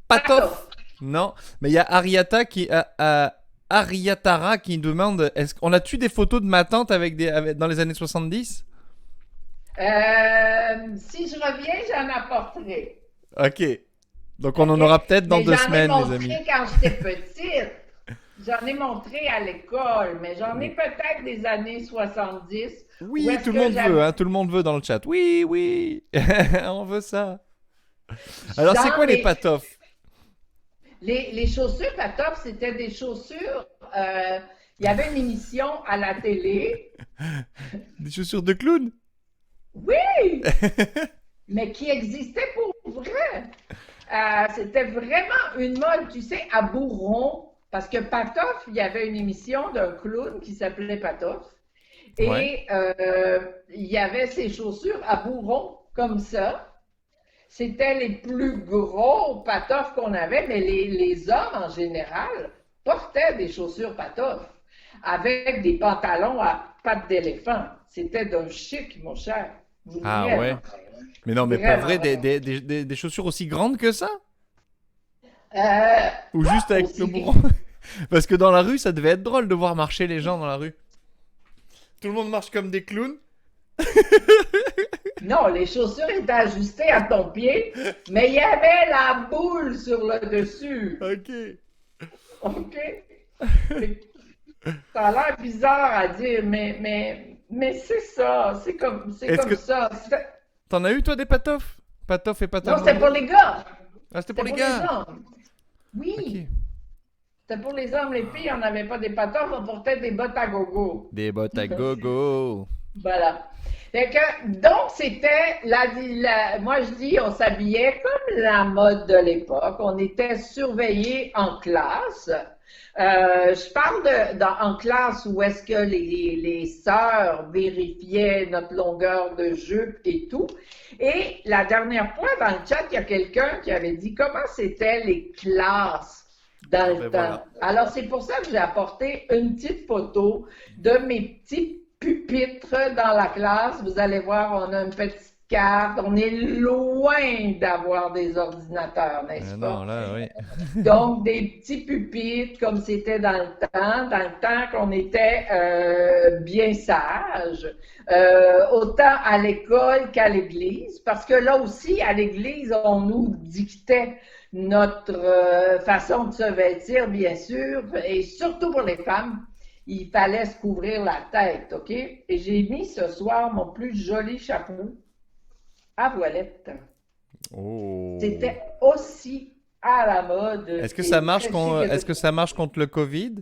Patoff. Patoffes. Non. Mais il y a Ariatara qui demande est-ce qu'on a-tu des photos de ma tante dans les années 70? Si je reviens, j'en apporterai. Ok. Donc on en OK? aura peut-être dans Mais 2 j'en ai semaines, les montré amis. quand j'étais petite. J'en ai montré à l'école, mais j'en ai peut-être des années 70. Oui, Où est-ce tout le que monde j'avais- veut, hein, tout le monde veut dans le chat. Oui, oui, on veut ça. Alors, c'est Dans quoi les patoffes? Les chaussures patoffes, c'était des chaussures. Il y avait une émission à la télé. Des chaussures de clown? Oui! Mais qui existait pour vrai. C'était vraiment une mode, tu sais, à bourron. Parce que Patoff, il y avait une émission d'un clown qui s'appelait Patoff. Et Ouais. il y avait ces chaussures à bourron, comme ça. C'était les plus gros patoffes qu'on avait, mais les hommes en général portaient des chaussures patoffes avec des pantalons à pattes d'éléphant. C'était d'un chic, mon cher. Ah Vraiment. ouais. Mais non, mais pas Vraiment. vrai, des chaussures aussi grandes que ça? Euh, Ou juste avec aussi le bourron? Parce que dans la rue, ça devait être drôle de voir marcher les gens dans la rue. Tout le monde marche comme des clowns? non, les chaussures étaient ajustées à ton pied, mais il y avait la boule sur le dessus. Ok. OK? Ça a l'air bizarre à dire, mais c'est ça. C'est comme Est-ce que- ça. T'en as eu, toi, des patoffes? Patoffes et Non, pantalons? c'était pour les gars. Ah, c'était pour les C'était gars? hommes. Oui, Ok. c'était pour les hommes. Les filles, on n'avait pas des patoffes, on portait des bottes à gogo. Des bottes à gogo. Voilà. Fait que, donc, c'était moi je dis, on s'habillait comme la mode de l'époque. On était surveillés en classe. Je parle en classe où est-ce que les sœurs vérifiaient notre longueur de jupe et tout. Et la dernière fois, dans le chat, il y a quelqu'un qui avait dit comment c'était les classes dans le temps. Voilà. Alors, c'est pour ça que j'ai apporté une petite photo de mes petits pupitres dans la classe. Vous allez voir, on a une petite carte. On est loin d'avoir des ordinateurs, n'est-ce pas? Non, là, oui. Donc, des petits pupitres comme c'était dans le temps qu'on était bien sages, autant à l'école qu'à l'église, parce que là aussi, à l'église, on nous dictait notre façon de se vêtir, bien sûr, et surtout pour les femmes. Il fallait se couvrir la tête, OK? Et j'ai mis ce soir mon plus joli chapeau à voilette. Oh. C'était aussi à la mode. Est-ce que ça marche contre le Covid?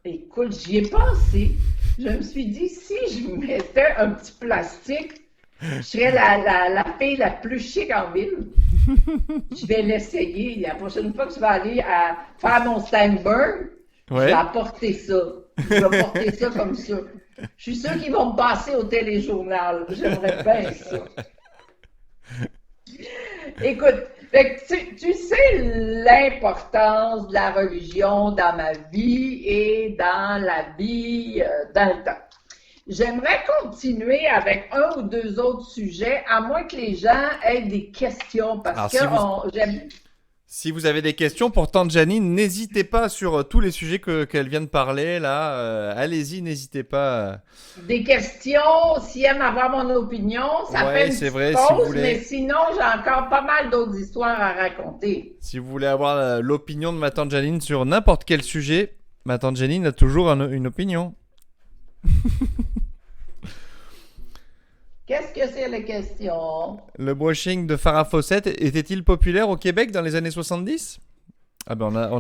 Écoute, j'y ai pensé. Je me suis dit, si je mettais un petit plastique, je serais la fille la plus chic en ville. Je vais l'essayer. La prochaine fois que je vais aller faire mon Steinberg, je vais apporter ça. Je vais porter ça comme ça. Je suis sûre qu'ils vont me passer au téléjournal. J'aimerais bien ça. Écoute, tu sais l'importance de la religion dans ma vie et dans la vie dans le temps. J'aimerais continuer avec un ou deux autres sujets, à moins que les gens aient des questions, parce Si vous avez des questions pour Tante Janine, n'hésitez pas sur tous les sujets qu'elle vient de parler, là. Allez-y, n'hésitez pas. Des questions, si elle aime avoir mon opinion, ça fait une petite pause, si vous voulez... mais sinon, j'ai encore pas mal d'autres histoires à raconter. Si vous voulez avoir l'opinion de ma Tante Janine sur n'importe quel sujet, ma Tante Janine a toujours une opinion. Qu'est-ce que c'est la question? Le brushing de Farrah Fawcett était-il populaire au Québec dans les années 70? Ah ben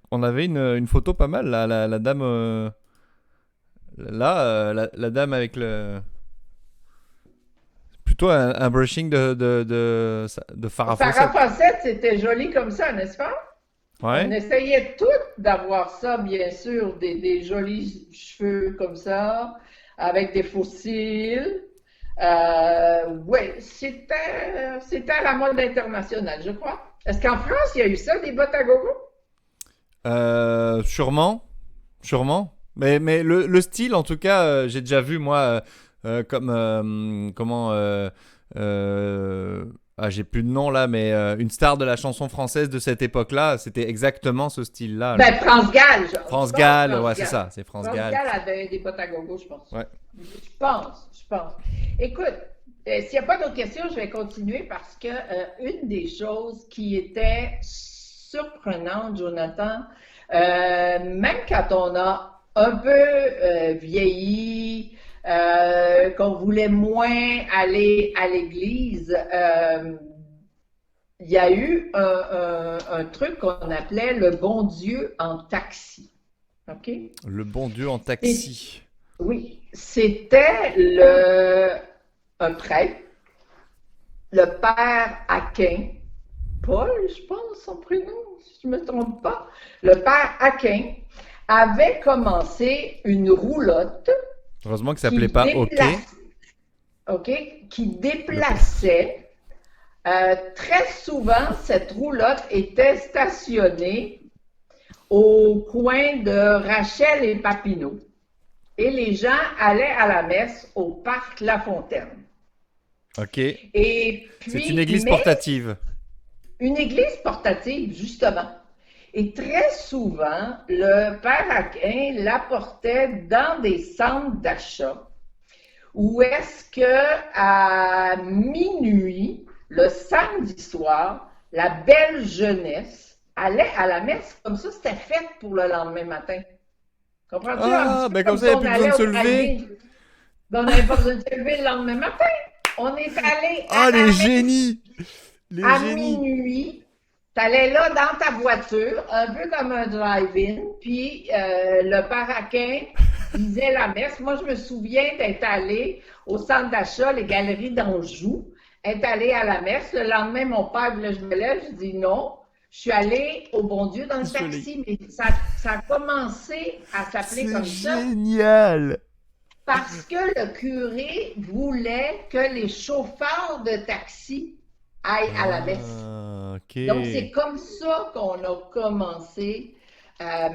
on avait une photo pas mal là, la dame la dame avec le plutôt un brushing de Farrah Fawcett. Farrah Fawcett, c'était joli comme ça, n'est-ce pas? Ouais. On essayait toutes d'avoir ça, bien sûr, des jolis cheveux comme ça, avec des faux cils. Oui, c'était à la mode internationale, je crois. Est-ce qu'en France, il y a eu ça, des bottes à gogo? Sûrement. Mais le style, en tout cas, j'ai déjà vu, moi, j'ai plus de nom là, mais une star de la chanson française de cette époque-là, c'était exactement ce style-là. Ben, France Gall. France Gall, ouais, c'est ça, c'est France Gall. France Gall avait des bottes à gogo, je pense. Ouais. Je pense. Écoute, s'il n'y a pas d'autres questions, je vais continuer parce que une des choses qui était surprenante, Jonathan, même quand on a un peu vieilli, qu'on voulait moins aller à l'église, il y a eu un truc qu'on appelait le bon Dieu en taxi. OK? Le bon Dieu en taxi. Oui, c'était un prêtre, le père Aquin, Paul, je pense son prénom, si je ne me trompe pas. Le père Aquin avait commencé une roulotte. Heureusement que ça s'appelait pas OK. OK, qui déplaçait. Très souvent, cette roulotte était stationnée au coin de Rachel et Papineau. Et les gens allaient à la messe au parc La Fontaine. OK. Et puis, c'est une église portative. Une église portative, justement. Et très souvent, le père Aquin l'apportait dans des centres d'achat où est-ce que à minuit, le samedi soir, la belle jeunesse allait à la messe. Comme ça, c'était fait pour le lendemain matin. Comprends-tu? Ah, ben comme ça, il n'y a plus besoin de se lever. Ben, on n'avait pas besoin de se lever le lendemain matin. On est allé à les génies! À minuit. T'allais là dans ta voiture, un peu comme un drive-in, puis le père Aquin disait la messe. Moi, je me souviens d'être allée au centre d'achat, les galeries d'Anjou, être allée à la messe. Le lendemain, mon père voulait que je me lève. Je dis non. Je suis allée au bon Dieu dans le taxi, mais ça a commencé à s'appeler comme ça. C'est génial! Parce que le curé voulait que les chauffeurs de taxi aillent à la messe. Ah, ok. Donc, c'est comme ça qu'on a commencé.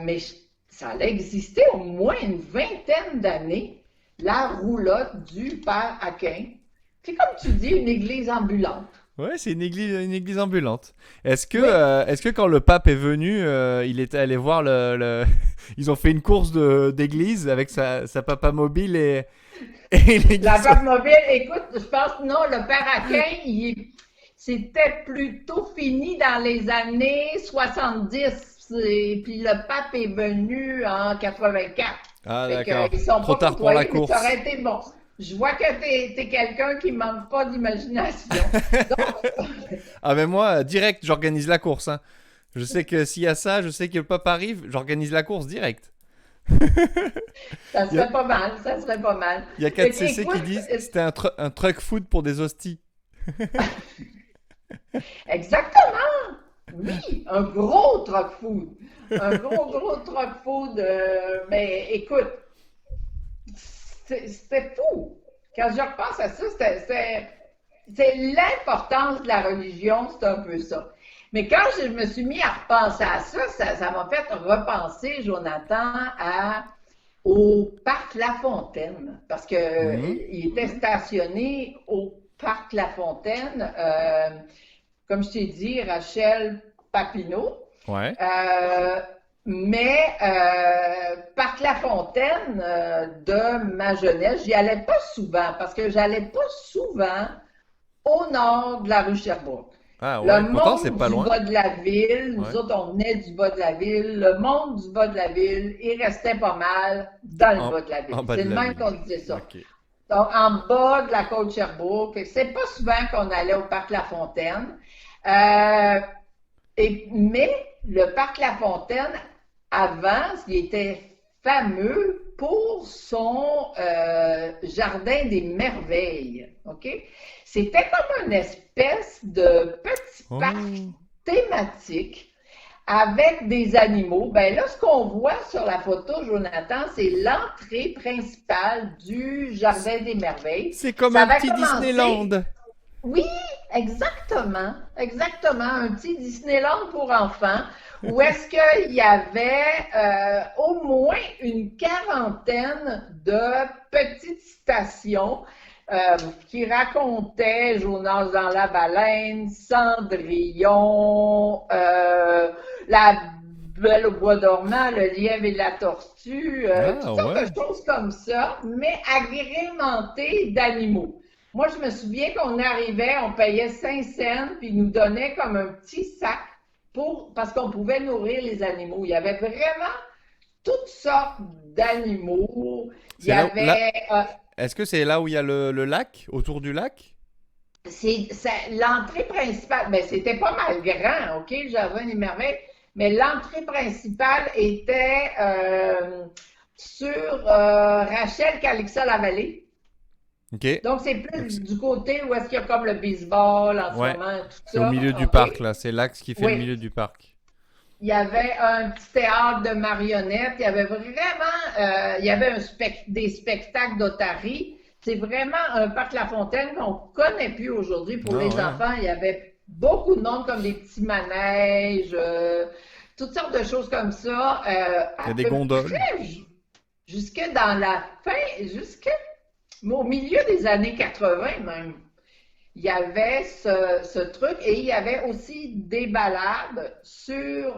Mais ça a existé au moins une vingtaine d'années, la roulotte du Père Aquin. C'est comme tu dis, une église ambulante. Ouais, c'est une église ambulante. Est-ce que, Oui. est-ce que quand le pape est venu, il était allé voir Ils ont fait une course d'église avec sa papa mobile et l'église. La pape mobile, écoute, je pense non, le Père Aquin, c'était plutôt fini dans les années 70. Puis le pape est venu en 84. Ah, Fait que, d'accord. ils sont Trop pas tard pour la côtoyés, mais course. ça aurait été bon. Je vois que t'es quelqu'un qui manque pas d'imagination. Donc, Ah, mais moi, direct, j'organise la course, hein. Je sais que s'il y a ça, je sais que le pape arrive, j'organise la course direct. ça serait pas mal, ça serait pas mal. Il y a Fait 4CC qui écoute, disent que c'était un truck food pour des hosties. exactement! Oui, un gros truck food. Un gros truck food. Mais écoute, c'était fou. Quand je repense à ça, c'est l'importance de la religion, c'est un peu ça. Mais quand je me suis mis à repenser à ça, ça m'a fait repenser, Jonathan, au parc La Fontaine. Parce que il était stationné au parc La Fontaine. Comme je t'ai dit, Rachel Papineau. Ouais. Parc La Fontaine de ma jeunesse, j'y allais pas souvent parce que j'allais pas souvent au nord de la rue Sherbrooke. Ah Le ouais, pourtant monde c'est pas du loin. bas de la ville, nous Ouais. autres on venait du bas de la ville, le monde du bas de la ville, il restait pas mal dans le bas de la ville. En bas C'est de le la même ville. qu'on disait ça. Ok. Donc, en bas de la côte Sherbrooke. C'est pas souvent qu'on allait au parc La Fontaine. Mais le parc La Fontaine, avant, il était fameux pour son jardin des merveilles. OK? C'était comme une espèce de petit Oh. parc thématique avec des animaux. Ben là, ce qu'on voit sur la photo, Jonathan, c'est l'entrée principale du Jardin des Merveilles. C'est comme Ça un va petit commencer- Disneyland. Oui, exactement. Exactement. Un petit Disneyland pour enfants où est-ce qu'il y avait au moins une quarantaine de petites stations qui racontaient Jonas dans la baleine, Cendrillon, la Belle au bois dormant, le lièvre et la tortue, toutes sortes ouais. de choses comme ça, mais agrémentées d'animaux. Moi, je me souviens qu'on arrivait, on payait 5 cents, puis ils nous donnaient comme un petit sac parce qu'on pouvait nourrir les animaux. Il y avait vraiment toutes sortes d'animaux. Il y C'est là où- avait... Est-ce que c'est là où il y a le lac, autour du lac? L'entrée principale, ben c'était pas mal grand, OK, le Jardin des Merveilles, mais l'entrée principale était sur Rachel Calixa-la-Vallée. Ok. Donc, c'est plus du côté où est-ce qu'il y a comme le baseball en ce Ouais. moment, tout C'est ça. au milieu du OK. parc là, c'est l'axe qui fait Oui. le milieu du parc. Il y avait un petit théâtre de marionnettes, il y avait vraiment, il y avait des spectacles d'Otari. C'est vraiment un parc La Fontaine qu'on connaît plus aujourd'hui pour Ah les ouais. enfants. Il y avait beaucoup de monde comme des petits manèges, toutes sortes de choses comme ça. Il y a des gondoles. Jusque dans la fin, au milieu des années 80 même. Il y avait ce truc et il y avait aussi des balades sur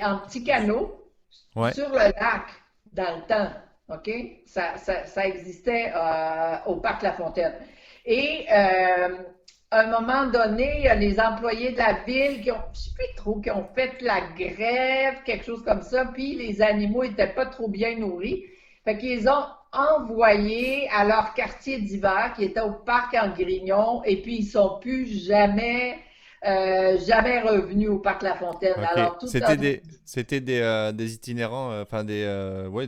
en petits canaux Ouais. sur le lac dans le temps. OK? Ça existait au parc La Fontaine. Et à un moment donné, il y a les employés de la ville qui ont, je sais plus trop, qui ont fait la grève, quelque chose comme ça, puis les animaux n'étaient pas trop bien nourris. Fait qu'ils ont envoyé à leur quartier d'hiver qui était au parc en Grignon et puis ils sont plus jamais jamais revenu au Parc La Fontaine. Ok. Alors, tout C'était des itinérants, enfin ouais,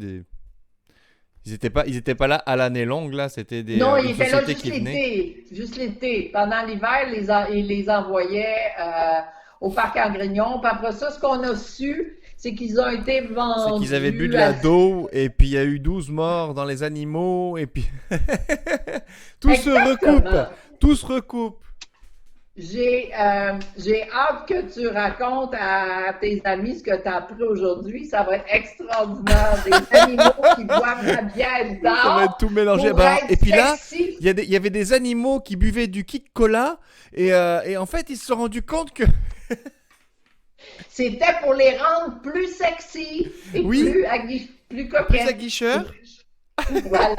ils étaient pas là à l'année longue là, c'était Non, une il était là société qui venait. juste l'été. Pendant l'hiver, il les envoyait au Parc Grignon. Puis après ça, ce qu'on a su, c'est qu'ils ont été C'est qu'ils avaient bu vendus de la d'eau et puis il y a eu 12 morts dans les animaux et puis tout se recoupe, Exactement. tout se recoupe. J'ai hâte que tu racontes à tes amis ce que tu as appris aujourd'hui. Ça va être extraordinaire. Des animaux qui boivent la bière Ça va être d'or tout mélangé. pour Bah, être et puis là, sexy. il y avait des animaux qui buvaient du Kik Cola et en fait ils se sont rendus compte que C'était pour les rendre plus sexy et oui, plus plus coquettes. aguicheurs. Voilà,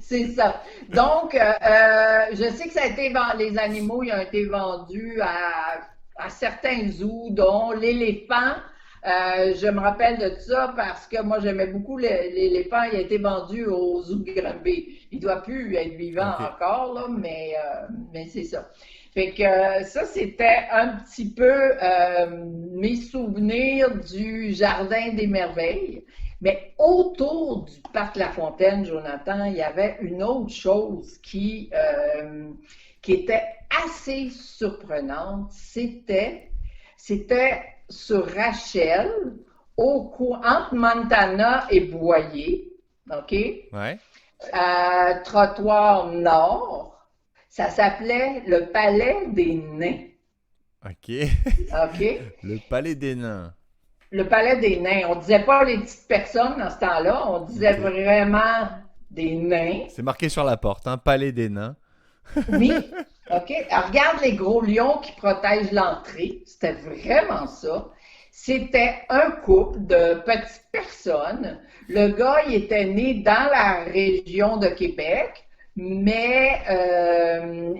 c'est ça. Donc, je sais que ça a été les animaux ils ont été vendus à certains zoos, dont l'éléphant. Je me rappelle de ça parce que moi j'aimais beaucoup l'éléphant. Il a été vendu au zoo de Granby. Il doit plus être vivant Ok. encore là, mais c'est ça. Fait que ça, c'était un petit peu mes souvenirs du Jardin des Merveilles. Mais autour du Parc La Fontaine, Jonathan, il y avait une autre chose qui était assez surprenante. C'était sur Rachel, entre Montana et Boyer, OK? Ouais. Trottoir nord. Ça s'appelait le Palais des Nains. Ok. OK? Le palais des nains. Le Palais des Nains. On disait pas les petites personnes dans ce temps-là, on disait Ok. vraiment des nains. C'est marqué sur la porte, hein, palais des nains. Oui, OK. Alors, regarde les gros lions qui protègent l'entrée. C'était vraiment ça. C'était un couple de petites personnes. Le gars, il était né dans la région de Québec, mais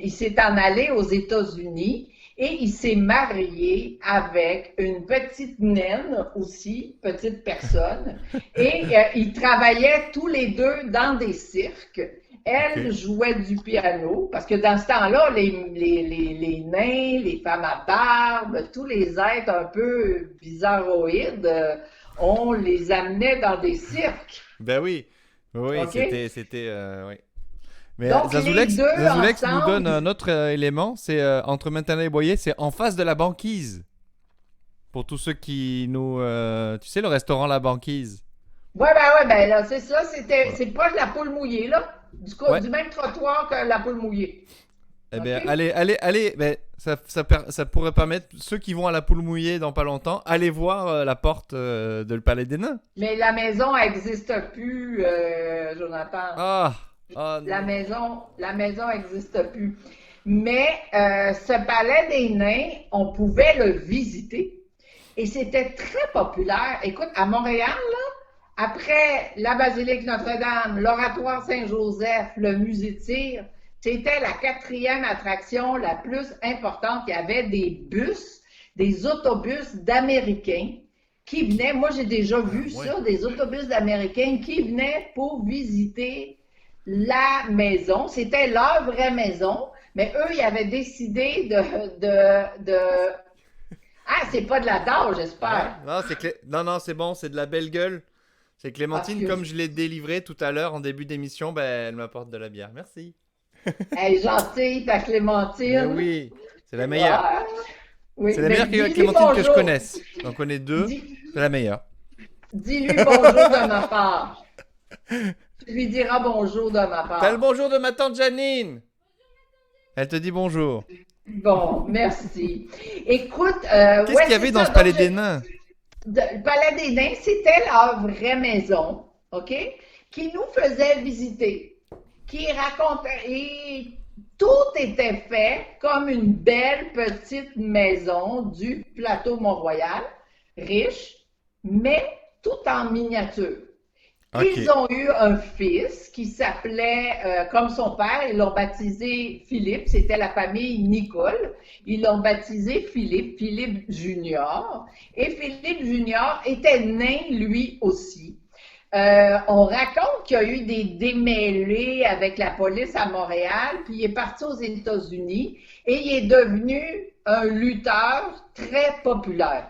il s'est en allé aux États-Unis et il s'est marié avec une petite naine aussi, petite personne. Et ils travaillaient tous les deux dans des cirques. Elle Ok. jouait du piano, parce que dans ce temps-là, les nains, les femmes à barbe, tous les êtres un peu bizarroïdes, on les amenait dans des cirques. Ben oui. Oui, OK? oui. Mais Donc, les deux Zazulex nous donne ensemble, un autre élément, c'est entre Montana et Boyer, c'est en face de la banquise. Pour tous ceux qui nous... tu sais, le restaurant La Banquise. ouais, ben là, c'est ça, Voilà. c'est proche de la poule mouillée, là, Ouais. du même trottoir que la poule mouillée. Eh bien, OK? allez, ben, ça pourrait permettre, ceux qui vont à la poule mouillée dans pas longtemps, allez voir la porte de le Palais des Nains. Mais la maison, elle n'existe plus, Jonathan. Ah, La non. maison n'existe plus. Mais ce palais des nains, on pouvait le visiter. Et c'était très populaire. Écoute, à Montréal, là, après la basilique Notre-Dame, l'oratoire Saint-Joseph, le musée de Cire, c'était la 4e attraction la plus importante. Il y avait des autobus d'Américains qui venaient. Moi, j'ai déjà vu Ouais. ça, des autobus d'Américains qui venaient pour visiter la maison. C'était leur vraie maison, mais eux, ils avaient décidé de... Ah, c'est pas de la dard, j'espère. Non, non, c'est bon, c'est de la belle gueule. C'est Clémentine, Parce que comme je l'ai délivré tout à l'heure en début d'émission, ben, elle m'apporte de la bière. Merci. elle est gentille, ta Mais Clémentine. oui, c'est la meilleure. Ah, oui, C'est la mais meilleure dis-lui Clémentine que je bonjour. connaisse. J'en connais deux, Dis- c'est la meilleure. Dis-lui bonjour de ma part. Tu lui diras bonjour de ma T'as le part. bonjour de ma tante Janine. Elle te dit bonjour. Bon, merci. Écoute, Qu'est-ce qu'il y avait dans ce palais des nains? Le Palais des Nains, c'était leur vraie maison, OK? Qui nous faisait visiter, qui racontait, et tout était fait comme une belle petite maison du plateau Mont-Royal, riche, mais tout en miniature. Ok. Ils ont eu un fils qui s'appelait, comme son père, ils l'ont baptisé Philippe, c'était la famille Nicole. Ils l'ont baptisé Philippe Junior. Et Philippe Junior était nain lui aussi. On raconte qu'il y a eu des démêlés avec la police à Montréal, puis il est parti aux États-Unis et il est devenu un lutteur très populaire.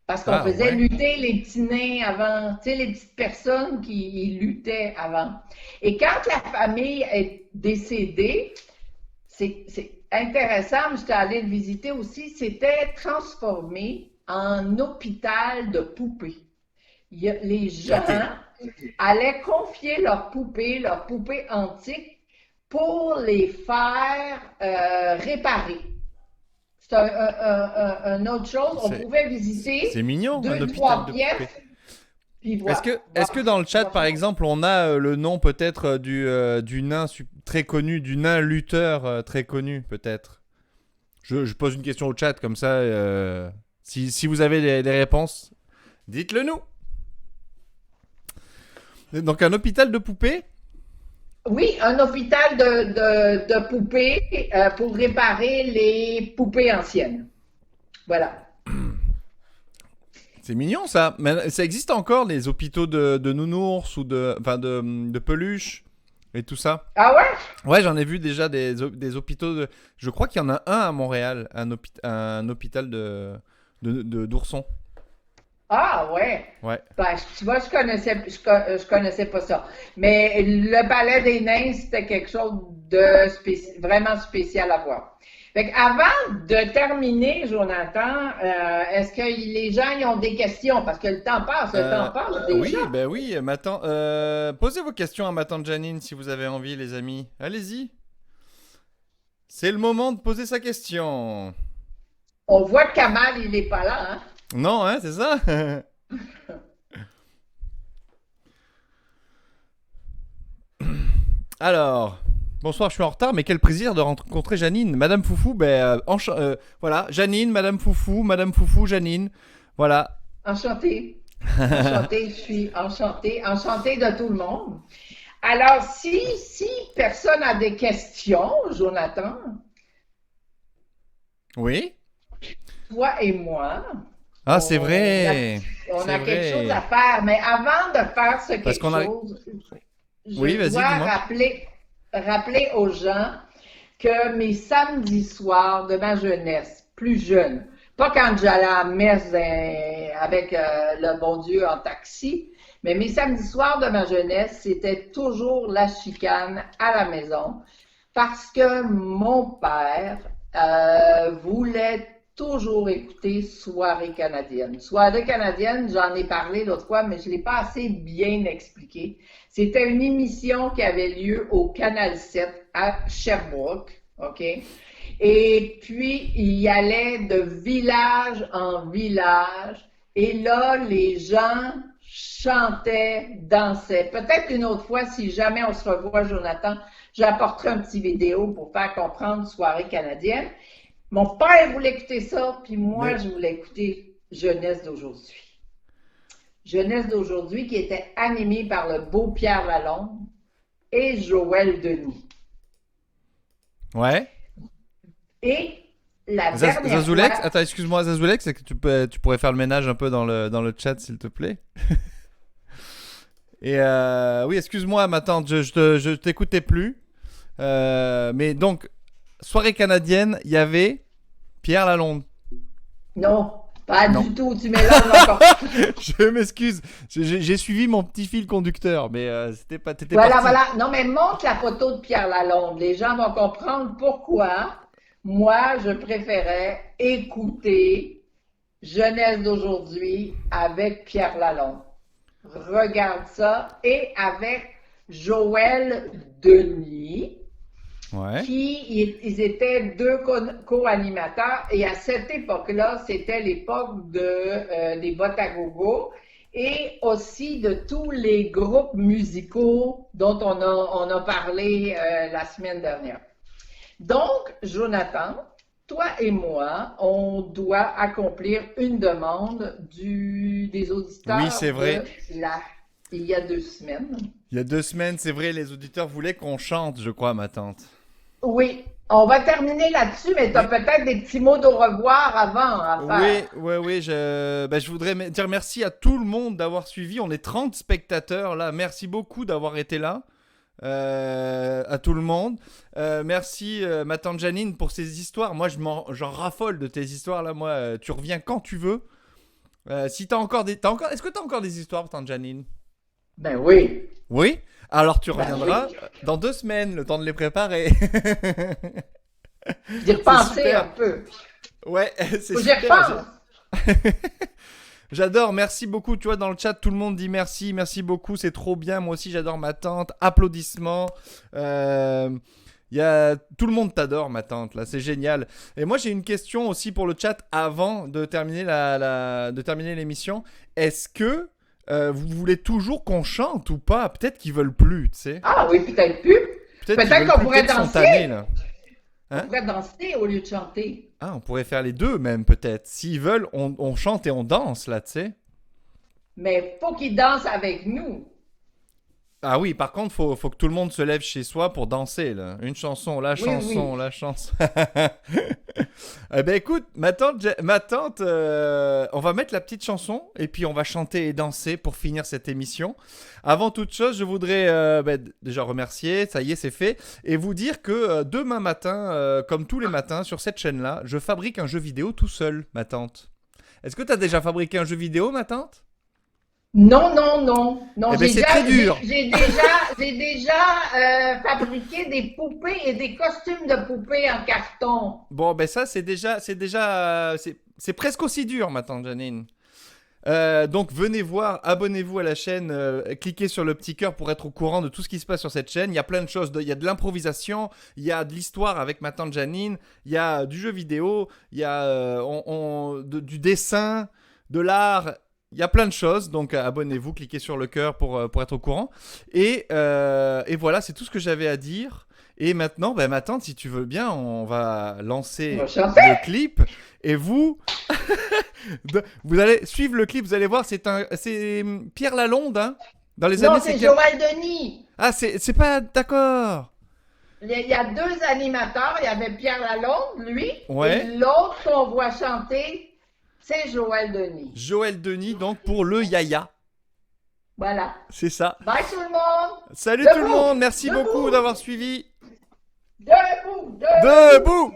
Parce qu'on faisait lutter les petits nains avant, tu sais, les petites personnes qui luttaient avant. Et quand la famille est décédée, c'est intéressant, j'étais allée le visiter aussi, c'était transformé en hôpital de poupées. Les gens allaient confier leurs poupées antiques, pour les faire réparer. C'est une autre chose. On pouvait visiter c'est mignon, un 2-3 hôpital de pièces. poupées. Puis voilà. Est-ce que dans le chat, par exemple, on a le nom peut-être du nain très connu, du nain lutteur très connu, peut-être? Je pose une question au chat, comme ça, si vous avez des réponses, dites-le nous. Donc un hôpital de poupées? Oui, un hôpital de poupées pour réparer les poupées anciennes. Voilà. C'est mignon ça. Mais ça existe encore les hôpitaux de nounours ou de peluches et tout ça? Ah ouais? Ouais, j'en ai vu déjà des hôpitaux de... Je crois qu'il y en a un à Montréal, un hôpital d'oursons. Ah ouais. Ouais. Ben, tu vois, je connaissais pas ça. Mais le Palais des Nains, c'était quelque chose de vraiment spécial à voir. Fait avant de terminer, Jonathan, est-ce que les gens y ont des questions? Parce que le temps passe déjà. Oui, posez vos questions à ma tante Janine si vous avez envie, les amis. Allez-y. C'est le moment de poser sa question. On voit que Kamal, il n'est pas là, hein? Non, hein, c'est ça? Alors, bonsoir, je suis en retard, mais quel plaisir de rencontrer Janine. Madame Foufou, voilà, Janine, Madame Foufou, Janine, voilà. Enchantée. Enchantée, je suis enchantée de tout le monde. Alors, si personne n'a des questions, Jonathan. Oui? Toi et moi. Ah, c'est vrai. On a quelque chose à faire, mais avant de faire chose, je dois rappeler aux gens que mes samedis soirs de ma jeunesse, plus jeune, pas quand j'allais à la messe avec le bon Dieu en taxi, mais mes samedis soirs de ma jeunesse, c'était toujours la chicane à la maison parce que mon père voulait toujours écouter Soirée canadienne. Soirée canadienne, j'en ai parlé l'autre fois, mais je ne l'ai pas assez bien expliqué. C'était une émission qui avait lieu au Canal 7 à Sherbrooke, OK? Et puis, il y allait de village en village, et là, les gens chantaient, dansaient. Peut-être une autre fois, si jamais on se revoit, Jonathan, j'apporterai un petit vidéo pour faire comprendre Soirée canadienne. Mon père voulait écouter ça, puis moi, je voulais écouter Jeunesse d'aujourd'hui. Jeunesse d'aujourd'hui qui était animée par le beau Pierre Lalonde et Joël Denis. Ouais. Et la dernière Zazoulex, fois... attends, excuse-moi, Zazoulex, est-ce que tu pourrais faire le ménage un peu dans le chat, s'il te plaît? Et oui, excuse-moi, ma tante, je t'écoutais plus. Mais donc... Soirée canadienne, il y avait Pierre Lalonde. Non, pas du tout, tu mélanges encore. Je m'excuse, j'ai suivi mon petit fil conducteur, mais c'était pas... Voilà. Non, mais montre la photo de Pierre Lalonde. Les gens vont comprendre pourquoi moi, je préférais écouter Jeunesse d'aujourd'hui avec Pierre Lalonde. Regarde ça. Et avec Joël Denis. Ouais. Ils étaient deux co-animateurs et à cette époque-là, c'était l'époque des bottes à gogo et aussi de tous les groupes musicaux dont on a parlé la semaine dernière. Donc, Jonathan, toi et moi, on doit accomplir une demande des auditeurs. Oui, c'est vrai. Il y a 2 semaines. Il y a 2 semaines, c'est vrai, les auditeurs voulaient qu'on chante, je crois, ma tante. Oui, On va terminer là-dessus, mais tu as peut-être des petits mots d'au revoir avant à faire. Oui. Je voudrais dire merci à tout le monde d'avoir suivi. On est 30 spectateurs là. Merci beaucoup d'avoir été là. À tout le monde. Merci ma tante Janine pour ces histoires. Moi, j'en raffole de tes histoires là. Moi, tu reviens quand tu veux. Si t'as encore des... Est-ce que t'as encore des histoires, tante Janine? Ben oui. Oui? Alors tu Ben reviendras oui. dans 2 semaines, le temps de les préparer. J'y repensé super. un peu. Ouais, c'est J'y super. repense. J'adore, merci beaucoup. Tu vois, dans le chat, tout le monde dit merci beaucoup, c'est trop bien. Moi aussi, j'adore ma tante. Applaudissements. Tout le monde t'adore, ma tante, là, c'est génial. Et moi, j'ai une question aussi pour le chat avant de terminer de terminer l'émission. Est-ce que vous voulez toujours qu'on chante ou pas? Peut-être qu'ils veulent plus, tu sais. Ah oui, peut-être plus. Peut-être qu'ils Peut-être veulent qu'on plus, pourrait peut-être danser. spontané, là. Hein? On pourrait danser au lieu de chanter. Ah, on pourrait faire les deux même, peut-être. S'ils veulent, on chante et on danse, là, tu sais. Mais faut qu'ils dansent avec nous. Ah oui, par contre, faut que tout le monde se lève chez soi pour danser, là. Une chanson, la chanson, la chanson. Eh ben écoute, ma tante, on va mettre la petite chanson et puis on va chanter et danser pour finir cette émission. Avant toute chose, je voudrais déjà remercier, ça y est, c'est fait, et vous dire que demain matin, comme tous les matins sur cette chaîne-là, je fabrique un jeu vidéo tout seul, ma tante. Est-ce que tu as déjà fabriqué un jeu vidéo, ma tante? Non. Eh ben, c'est très dur. J'ai déjà fabriqué des poupées et des costumes de poupées en carton. Bon, ben ça, c'est presque aussi dur, ma tante Janine. Donc venez voir, abonnez-vous à la chaîne, cliquez sur le petit cœur pour être au courant de tout ce qui se passe sur cette chaîne. Il y a plein de choses, il y a de l'improvisation, il y a de l'histoire avec ma tante Janine, il y a du jeu vidéo, il y a du dessin, de l'art. Il y a plein de choses, donc abonnez-vous, cliquez sur le cœur pour être au courant. Et voilà, c'est tout ce que j'avais à dire. Et maintenant, ma tante, si tu veux bien, on va lancer le clip. Et vous, vous allez suivre le clip, vous allez voir, c'est Pierre Lalonde, hein, dans les années... Non, c'est Joël Denis. Ah, c'est pas... D'accord. Il y a 2 animateurs, il y avait Pierre Lalonde, lui, Ouais. et l'autre qu'on voit chanter... C'est Joël Denis. Joël Denis, donc pour le Yaya. Voilà. C'est ça. Bye tout le monde. Salut Debout. tout le monde, merci Debout. beaucoup d'avoir suivi. Debout. Debout.